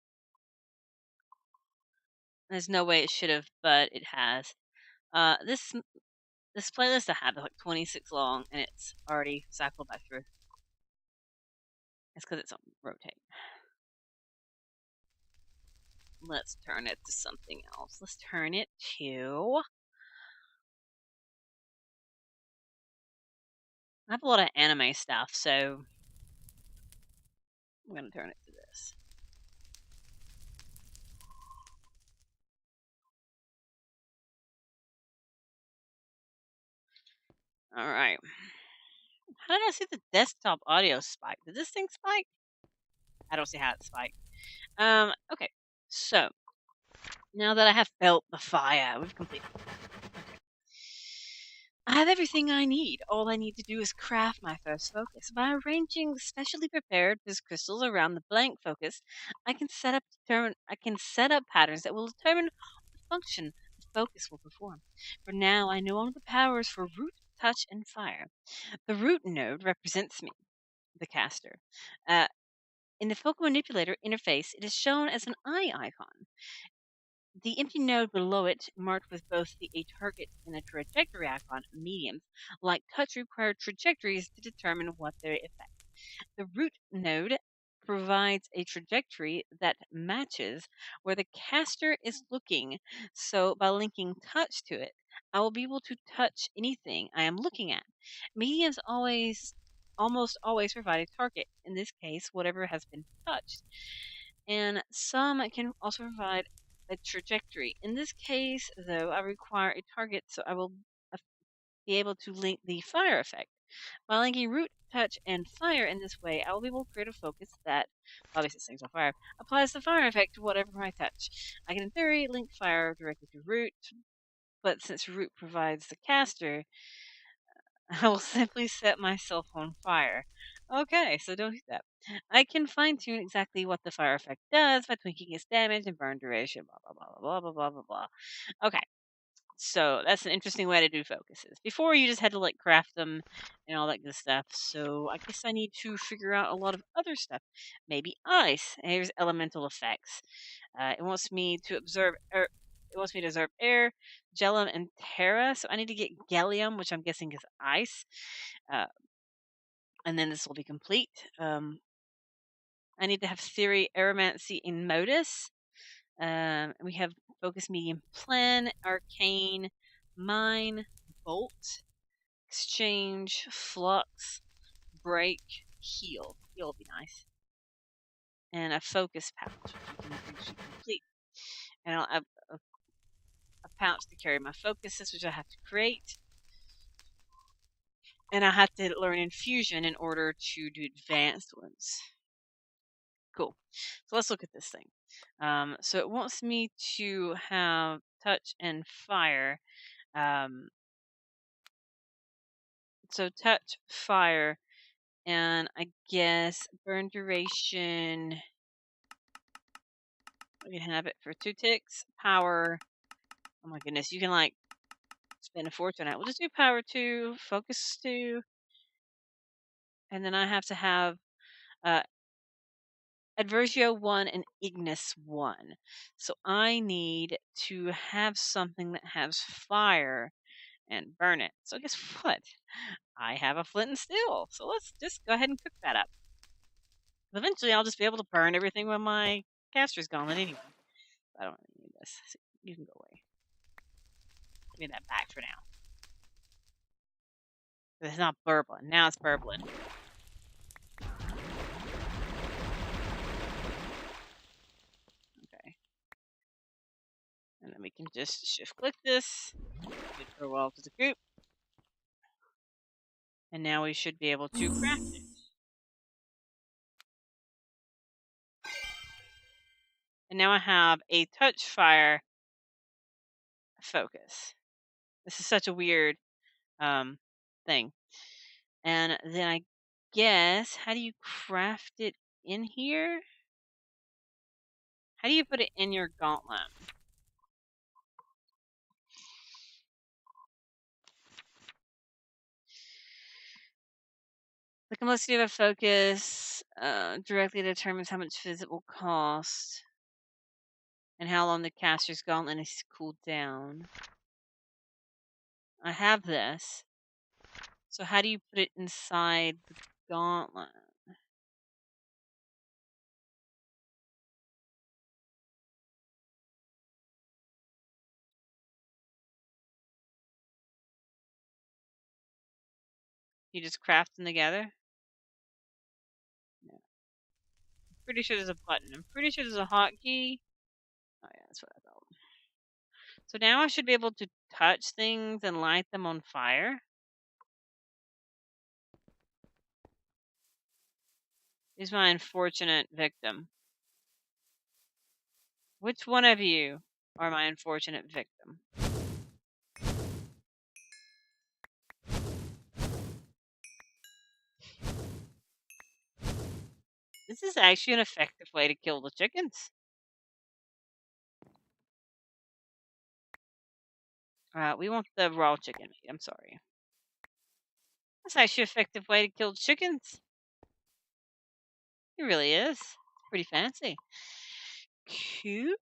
There's no way it should have, but it has. This playlist I have is like 26 long, and it's already cycled back through. It's because it's on rotate. Let's turn it to something else. Let's turn it to. I have a lot of anime stuff, so I'm gonna turn it to this. All right. How did I see the desktop audio spike? Did this thing spike? I don't see how it spiked. Okay. So now that I have felt the fire, we've completed. Okay. I have everything I need. All I need to do is craft my first focus. By arranging specially prepared fizz crystals around the blank focus, I can set up patterns that will determine what function the focus will perform. For now, I know all the powers for root, touch, and fire. The root node represents me, the caster. Uh, in the Focal Manipulator interface, it is shown as an eye icon. The empty node below it, marked with both a target and a trajectory icon, mediums, like touch require trajectories to determine what they affect. The root node provides a trajectory that matches where the caster is looking, so by linking touch to it, I will be able to touch anything I am looking at. Mediums almost always provide a target, in this case, whatever has been touched, and some can also provide a trajectory. In this case, though, I require a target, so I will be able to link the fire effect. By linking root, touch, and fire in this way, I will be able to create a focus that, obviously things on fire, applies the fire effect to whatever I touch. I can in theory link fire directly to root, but since root provides the caster, I will simply set myself on fire. Okay, so don't do that. I can fine tune exactly what the fire effect does by tweaking its damage and burn duration, blah, blah, blah, blah, blah, blah, blah, blah. Okay, so that's an interesting way to do focuses. Before, you just had to like craft them and all that good stuff. So I guess I need to figure out a lot of other stuff. Maybe ice. Here's elemental effects. It wants me to observe. It wants me to observe air, Gellum, and Terra. So I need to get Gallium, which I'm guessing is ice. Uh, and then this will be complete. I need to have Theory, Aromancy, and Modus. We have Focus, Medium, Plan, Arcane, Mine, Bolt, Exchange, Flux, Break, Heal. Heal will be nice. And a Focus pouch, which we can actually complete. And I'll have a pouch to carry my focuses, which I have to create. And I have to learn Infusion in order to do advanced ones. Cool. So let's look at this thing. So it wants me to have touch and fire. So touch, fire, and I guess burn duration. We can have it for 2 ticks. Power. Oh my goodness, you can like spend a fortune on it. We'll just do power 2, focus 2, and then I have to have uh, Adversio 1 and Ignis 1. So I need to have something that has fire and burn it. So guess what? I have a flint and steel. So let's just go ahead and cook that up. Eventually, I'll just be able to burn everything when my caster's gauntlet anyway. I don't really need this. So you can go away. Give me that back for now. It's not burbling. Now it's burbling. Okay. And then we can just shift click this. Get her well to the group. And now we should be able to craft it. And now I have a touch fire focus. This is such a weird thing. And then I guess, how do you craft it in here? How do you put it in your gauntlet? The complexity of a focus directly determines how much fizz it will cost and how long the caster's gauntlet is cooled down. I have this. So how do you put it inside the gauntlet? You just craft them together? No. I'm pretty sure there's a button. I'm pretty sure there's a hotkey. Oh yeah, that's what I thought. So now I should be able to touch things and light them on fire. Is my unfortunate victim. Which one of you are my unfortunate victim? This is actually an effective way to kill the chickens. We want the raw chicken meat. I'm sorry. That's actually an effective way to kill chickens. It really is. It's pretty fancy.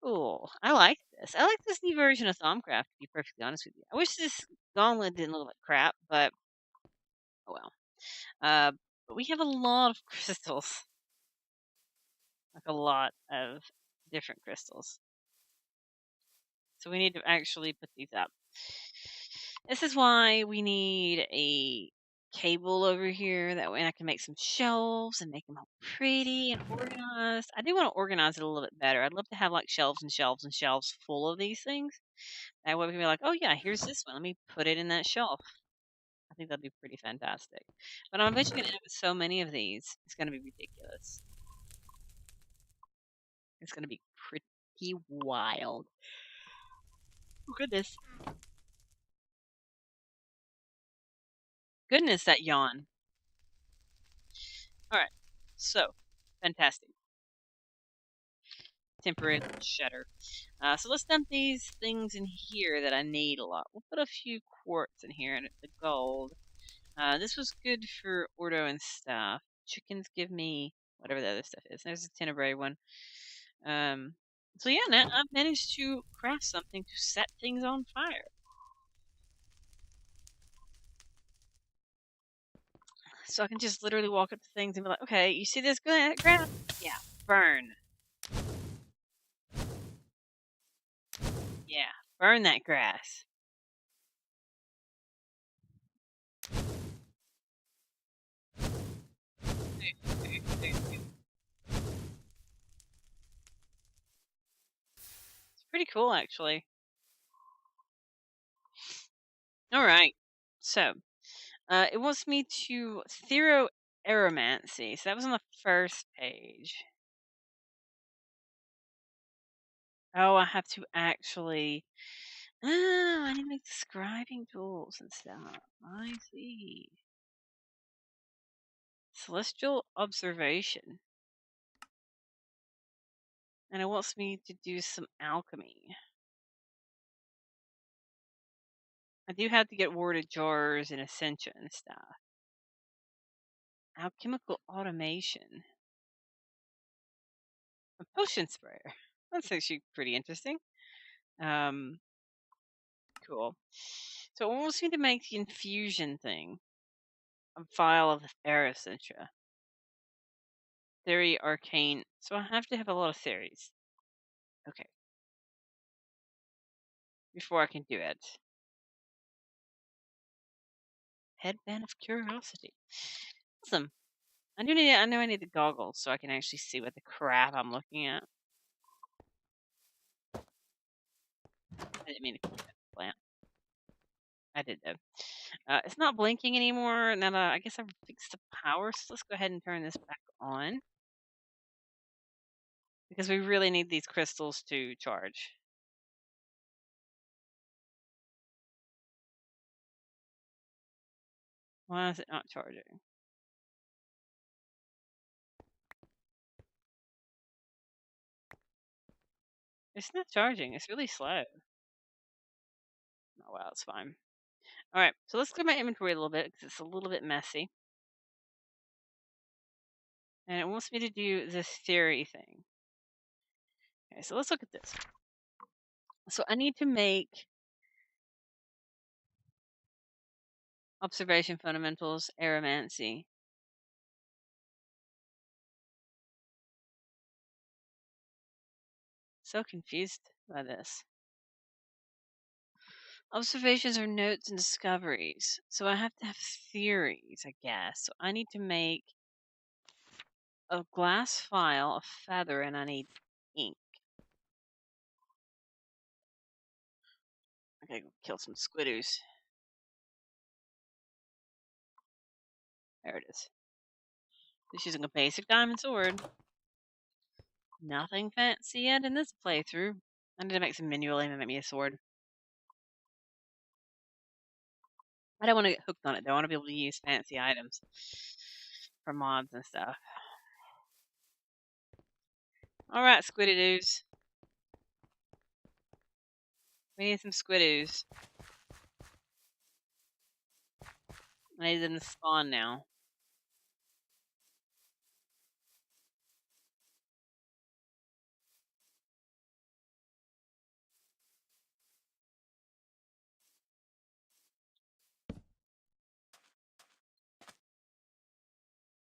Cool. I like this. I like this new version of Thaumcraft, to be perfectly honest with you. I wish this gauntlet didn't look like crap, but oh well. Uh, but we have a lot of crystals. Like a lot of different crystals. So we need to actually put these up. This is why we need a cable over here. That way I can make some shelves and make them all pretty and organized. I do want to organize it a little bit better. I'd love to have like shelves and shelves and shelves full of these things. That way we can be like, oh yeah, here's this one. Let me put it in that shelf. I think that'd be pretty fantastic. But I'm eventually going to end up with so many of these. It's going to be ridiculous. It's going to be pretty wild. Oh, goodness. Goodness, that yawn. All right. So, fantastic. Temporary shutter. So let's dump these things in here that I need a lot. We'll put a few quartz in here and the gold. This was good for ordo and stuff. Chickens give me whatever the other stuff is. There's a tenebrae one. So yeah, now I've managed to craft something to set things on fire. So I can just literally walk up to things and be like, okay, you see this grass? Yeah, burn. Yeah, burn that grass. It's pretty cool, actually. All right. So, it wants me to aromancy. So that was on the first page. Oh, I have to actually. Oh, I need to make describing tools and stuff. I see. Celestial observation. And it wants me to do some alchemy. I do have to get warded jars and ascension and stuff. Alchemical automation. A potion sprayer. That's actually pretty interesting. Um, cool. So it wants me to make the infusion thing. A vial of Aerocentra. Theory arcane. So I have to have a lot of theories. Okay. Before I can do it. Headband of curiosity. Awesome. I know I need the goggles so I can actually see what the crap I'm looking at. I didn't mean to put that plant. I did though. It's not blinking anymore. Now that I guess I've fixed the power, so let's go ahead and turn this back on. Because we really need these crystals to charge. Why is it not charging? It's not charging. It's really slow. Oh, wow, it's fine. All right, so let's clear my inventory a little bit because it's a little bit messy. And it wants me to do this theory thing. Okay, so let's look at this. So I need to make observation fundamentals, aromancy. So confused by this. Observations are notes and discoveries. So I have to have theories, I guess. So I need to make a glass file, a feather, and I need ink. I gotta go kill some squidoos. There it is. Just using a basic diamond sword. Nothing fancy yet in this playthrough. I need to make some manual aim and make me a sword. I don't want to get hooked on it though. I want to be able to use fancy items for mods and stuff. All right, squiddy doos. We need some squiddoos. I need them to spawn now.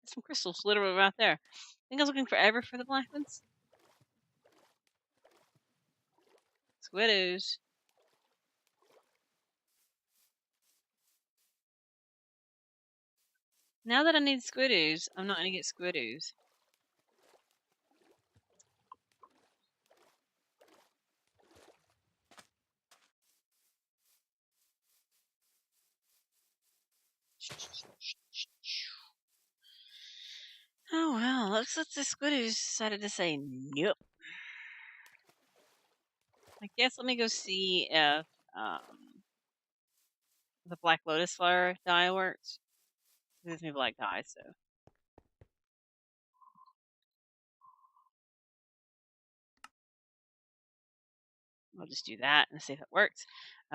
Some crystals literally right there. I think I was looking forever for the black ones. Squiddoos. Now that I need squiddoos, I'm not going to get squiddoos. Oh well, looks like the squiddoos decided to say nope. I guess let me go see if the black lotus flower dye works. This is me black dye, so I'll just do that and see if it works.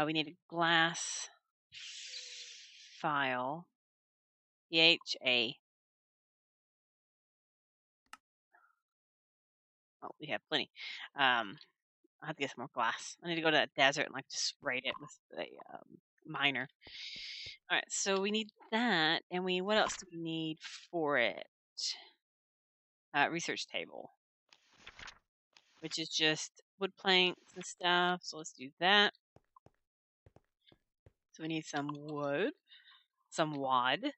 We need a glass file. PHA. Oh, we have plenty. I have to get some more glass. I need to go to that desert and like just spray it with a miner. All right, so we need that, and what else do we need for it? Research table, which is just wood planks and stuff. So let's do that. So we need some wood, some wad.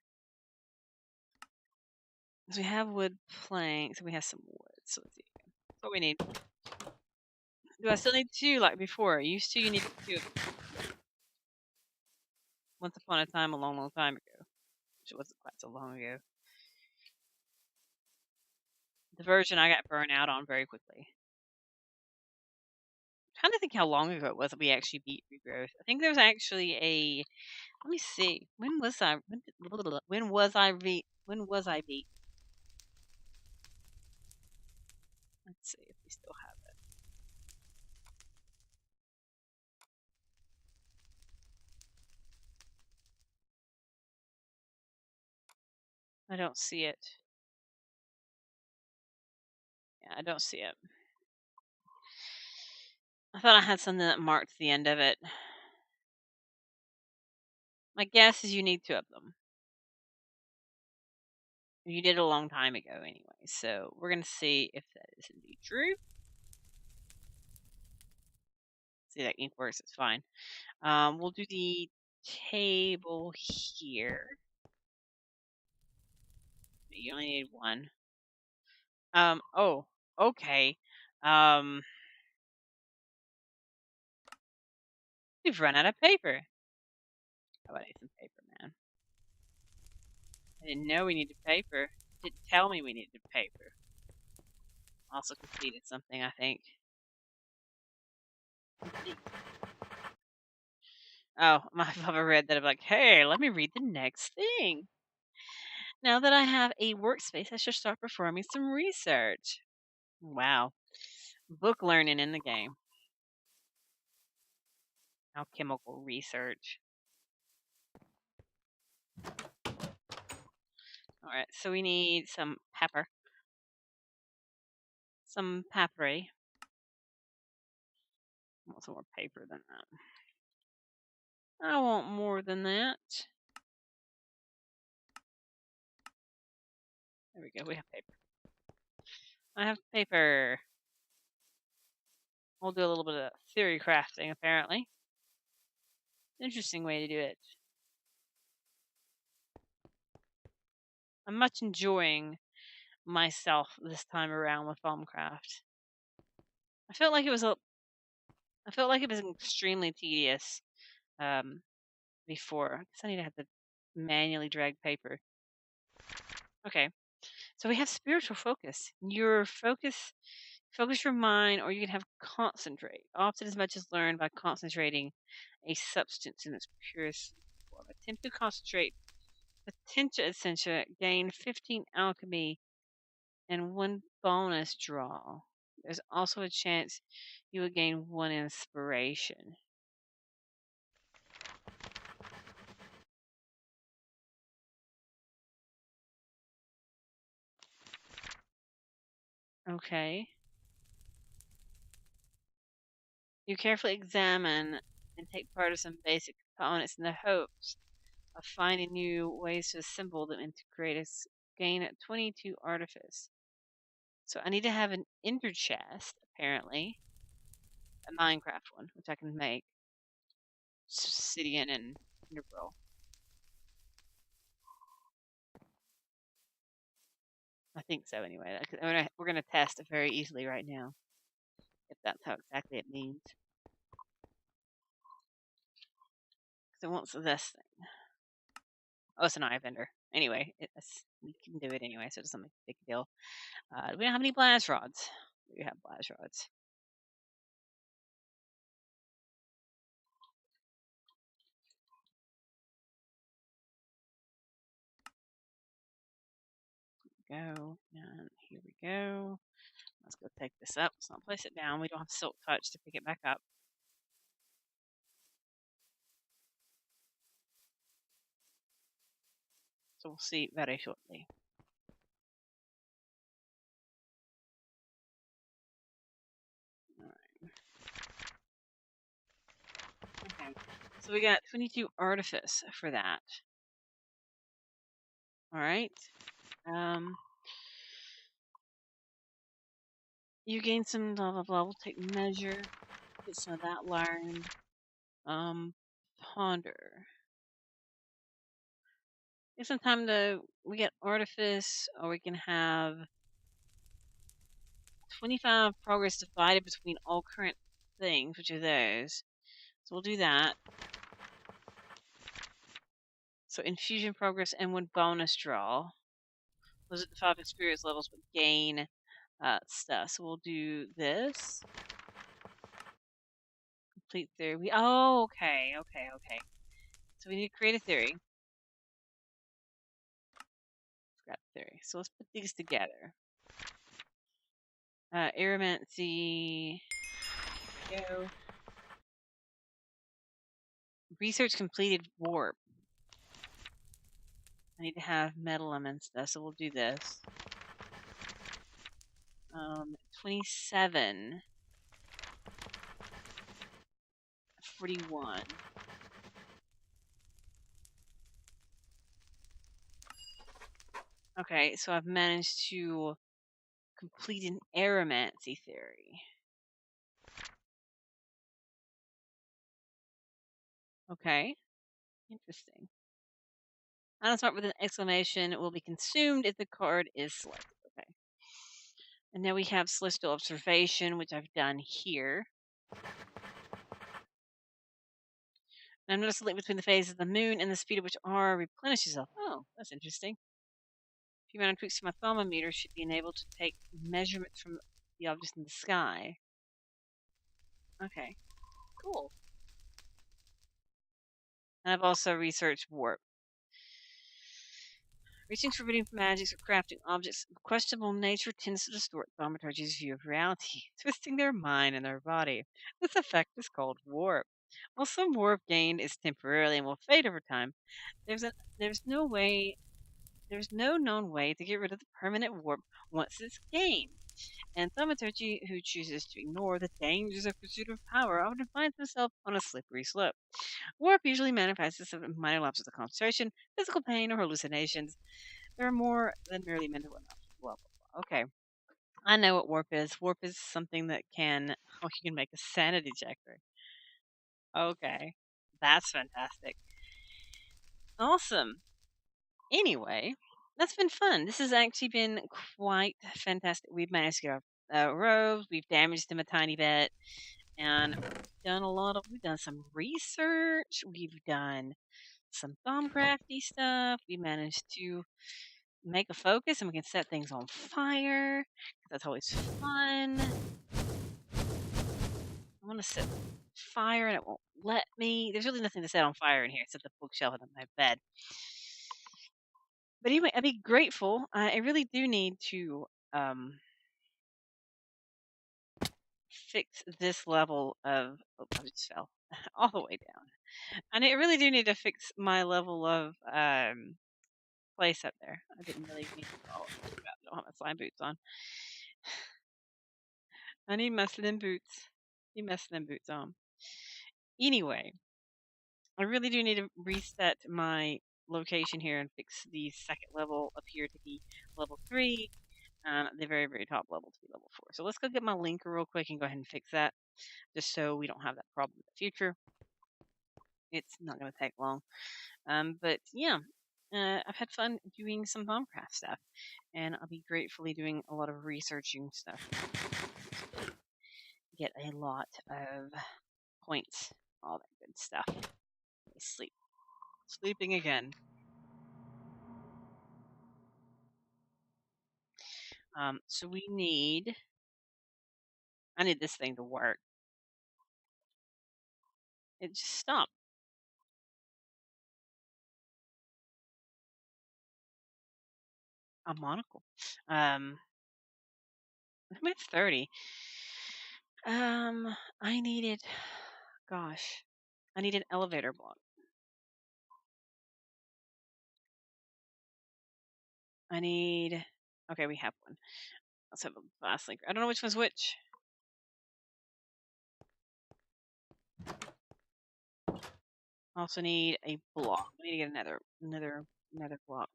So we have wood planks, and we have some wood. So let's see. That's what we need. Do I still need two like before? Used to, you needed two. Once upon a time, a long, long time ago. Which wasn't quite so long ago. The version I got burned out on very quickly. I'm trying to think how long ago it was that we actually beat regrowth. I think there was actually a. Let me see. When was I? When was I beat? When was I beat? Let's see if we still have it. I don't see it. Yeah, I don't see it. I thought I had something that marked the end of it. My guess is you need two of them. You did it a long time ago anyway, so we're going to see if that is indeed true. See, that ink works, it's fine. We'll do the table here. You only need one. Oh, okay. We've run out of paper. How about I need some paper, man? I didn't know we needed paper. It didn't tell me we needed paper. Also completed something, I think. Oh, my father read that. I'm like, hey, let me read the next thing. Now that I have a workspace, I should start performing some research. Wow. Book learning in the game. Alchemical research. Alright, so we need some pepper. Some papery. I want some more paper than that. I want more than that. There we go, we have paper. I have paper. We'll do a little bit of theory crafting, apparently. Interesting way to do it. I'm much enjoying myself this time around with Thaumcraft. I felt like it was extremely tedious before. I guess I need to have to manually drag paper. Okay. So we have spiritual focus. Your focus your mind, or you can have concentrate. Often as much as learned by concentrating a substance in its purest form. Attempt to concentrate potential essential, gain 15 alchemy and 1 bonus draw. There's also a chance you will gain 1 inspiration. Okay. You carefully examine and take part of some basic components in the hopes of finding new ways to assemble them and to create gain at 22 artifice. So I need to have an ender chest, apparently, a Minecraft one, which I can make. Obsidian and Enderpearl. I think so, anyway. We're gonna test it very easily right now, if that's how exactly it means. Because it wants this thing. Oh, it's an eye vendor. Anyway, we can do it anyway, so it doesn't make a big deal. Do we don't have any blast rods? We have blast rods. Go, and here we go. Let's go take this up. Let's not place it down. We don't have silk touch to pick it back up. So we'll see very shortly. Alright. Okay. So we got 22 artifice for that. Alright. You gain some blah blah blah. We'll take measure. Get some of that learned. Ponder. Get some time we get artifice, or we can have 25 progress divided between all current things, which are those. So we'll do that. So infusion progress and 1 bonus draw. Those are the 5 experience levels, but gain stuff. So we'll do this. Complete theory. Oh, okay. So we need to create a theory. Scrap theory. So let's put these together. Aromancy. Go. Research completed warp. I need to have metal and stuff, so we'll do this. 27. 41. Okay, so I've managed to complete an aromancy theory. Okay, interesting. Item start with an exclamation. It will be consumed if the card is selected. Okay. And now we have celestial observation, which I've done here. And I'm noticing the link between the phases of the moon and the speed at which R replenishes itself. Oh, that's interesting. A few minor tweaks to my thermometer should be enabled to take measurements from the objects in the sky. Okay, cool. And I've also researched warp. Reaching forbidden magics or crafting objects of questionable nature tends to distort thaumaturgy's view of reality, twisting their mind and their body. This effect is called warp. While some warp gained is temporarily and will fade over time, there's no known way to get rid of the permanent warp once it's gained. And thaumaturgy who chooses to ignore the dangers of pursuit of power often finds himself on a slippery slope. Warp usually manifests as minor lapses of concentration, physical pain, or hallucinations. There are more than merely mental enough. Blah, blah, blah. Okay. I know what warp is. Warp is something that can, oh, you can make a sanity check. Okay. That's fantastic. Awesome. Anyway, that's been fun. This has actually been quite fantastic. We've managed to get our robes. We've damaged them a tiny bit. And we've done some research. We've done some Thaumcrafty stuff. We managed to make a focus and we can set things on fire. That's always fun. I want to set fire and it won't let me. There's really nothing to set on fire in here except the bookshelf and my bed. But anyway, I'd be grateful. I really do need to fix this level of. Oh, I just fell all the way down. And I really do need to fix my level of place up there. I didn't really mean to fall. I don't have my slime boots on. I need my slim boots. Need my slim boots on. Anyway, I really do need to reset my location here and fix the second level up here to be level 3. The very, very top level to be level 4. So let's go get my linker real quick and go ahead and fix that, just so we don't have that problem in the future. It's not going to take long. But yeah, I've had fun doing some Thaumcraft stuff, and I'll be gratefully doing a lot of researching stuff. Get a lot of points, all that good stuff. Sleeping again. So we need. I need this thing to work. It just stopped. A monocle. I'm at 30. I needed. Gosh, I need an elevator block. I need. Okay, we have one. Let's have a fast link. I don't know which one's which. Also need a block. We need to get another block.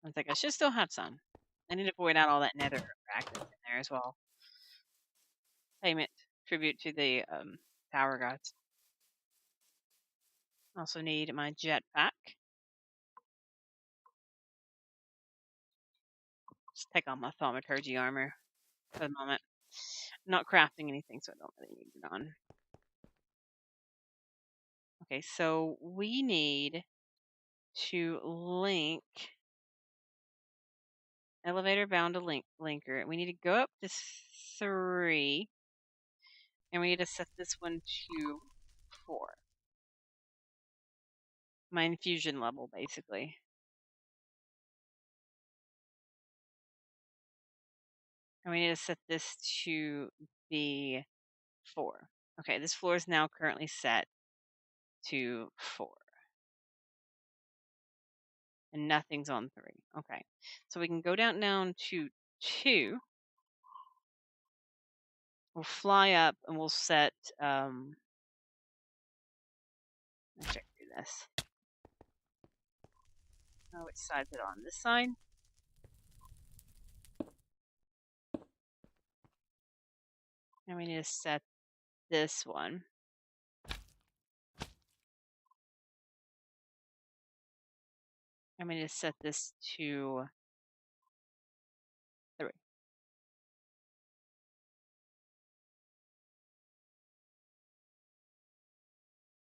I think I should still have some. I need to void out all that nether practice in there as well. Payment tribute to the power gods. Also need my jetpack. Just take on my thaumaturgy armor for the moment. I'm not crafting anything, so I don't really need it on. Okay, so we need to link elevator bound to linker. We need to go up to 3, and we need to set this one to 4. My infusion level, basically. And we need to set this to be 4. Okay, this floor is now currently set to 4. And nothing's on 3. Okay. So we can go down to 2. We'll fly up and we'll set let's check through this. Oh, which side's it on? This side? And we need to set this one. I'm going to set this to 3.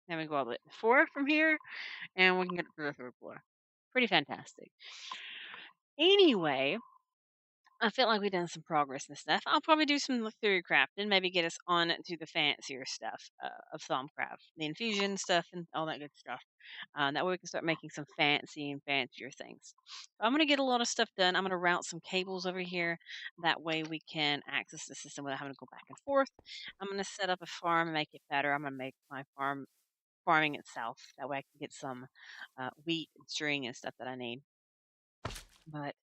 Then we go all the way to 4 from here, and we can get to the 3rd floor. Pretty fantastic. Anyway, I feel like we've done some progress and stuff. I'll probably do some theory crafting, maybe get us on to the fancier stuff of Thaumcraft, the infusion stuff and all that good stuff. That way we can start making some fancy and fancier things. I'm going to get a lot of stuff done. I'm going to route some cables over here. That way we can access the system without having to go back and forth. I'm going to set up a farm and make it better. I'm going to make my farming itself. That way I can get some wheat and string and stuff that I need. But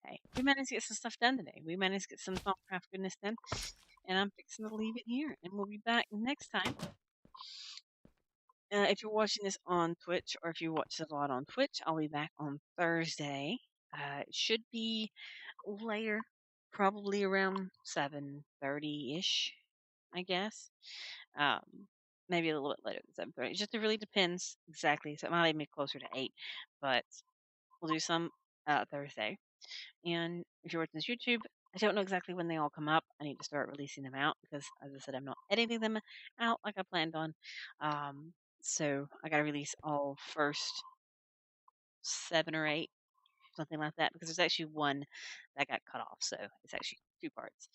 hey, we managed to get some stuff done today. We managed to get some Thaumcraft goodness done. And I'm fixing to leave it here. And we'll be back next time. If you're watching this on Twitch, or if you watch this a lot on Twitch, I'll be back on Thursday. It should be later, probably around 7:30-ish, I guess. Maybe a little bit later than 7:30. It just really depends exactly. So it might be closer to 8, but we'll do some Thursday. And if you're watching this YouTube, I don't know exactly when they all come up. I need to start releasing them out because, as I said, I'm not editing them out like I planned on. So I got to release all first 7 or 8, something like that, because there's actually one that got cut off. So it's actually 2 parts.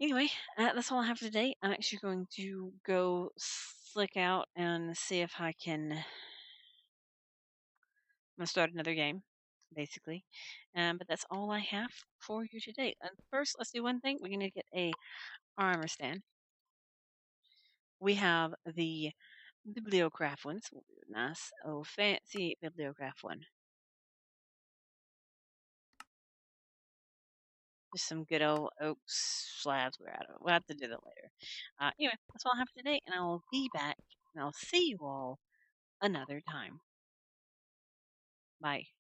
Anyway, that's all I have for today. I'm actually going to go slick out and see if I can. I'm going to start another game. basically. But that's all I have for you today. And first, let's do one thing. We're going to get a armor stand. We have the bibliocraft ones. Nice, oh, fancy bibliocraft one. Just some good old oak slabs. We'll have to do that later. Anyway, that's all I have for today, and I will be back, and I'll see you all another time. Bye.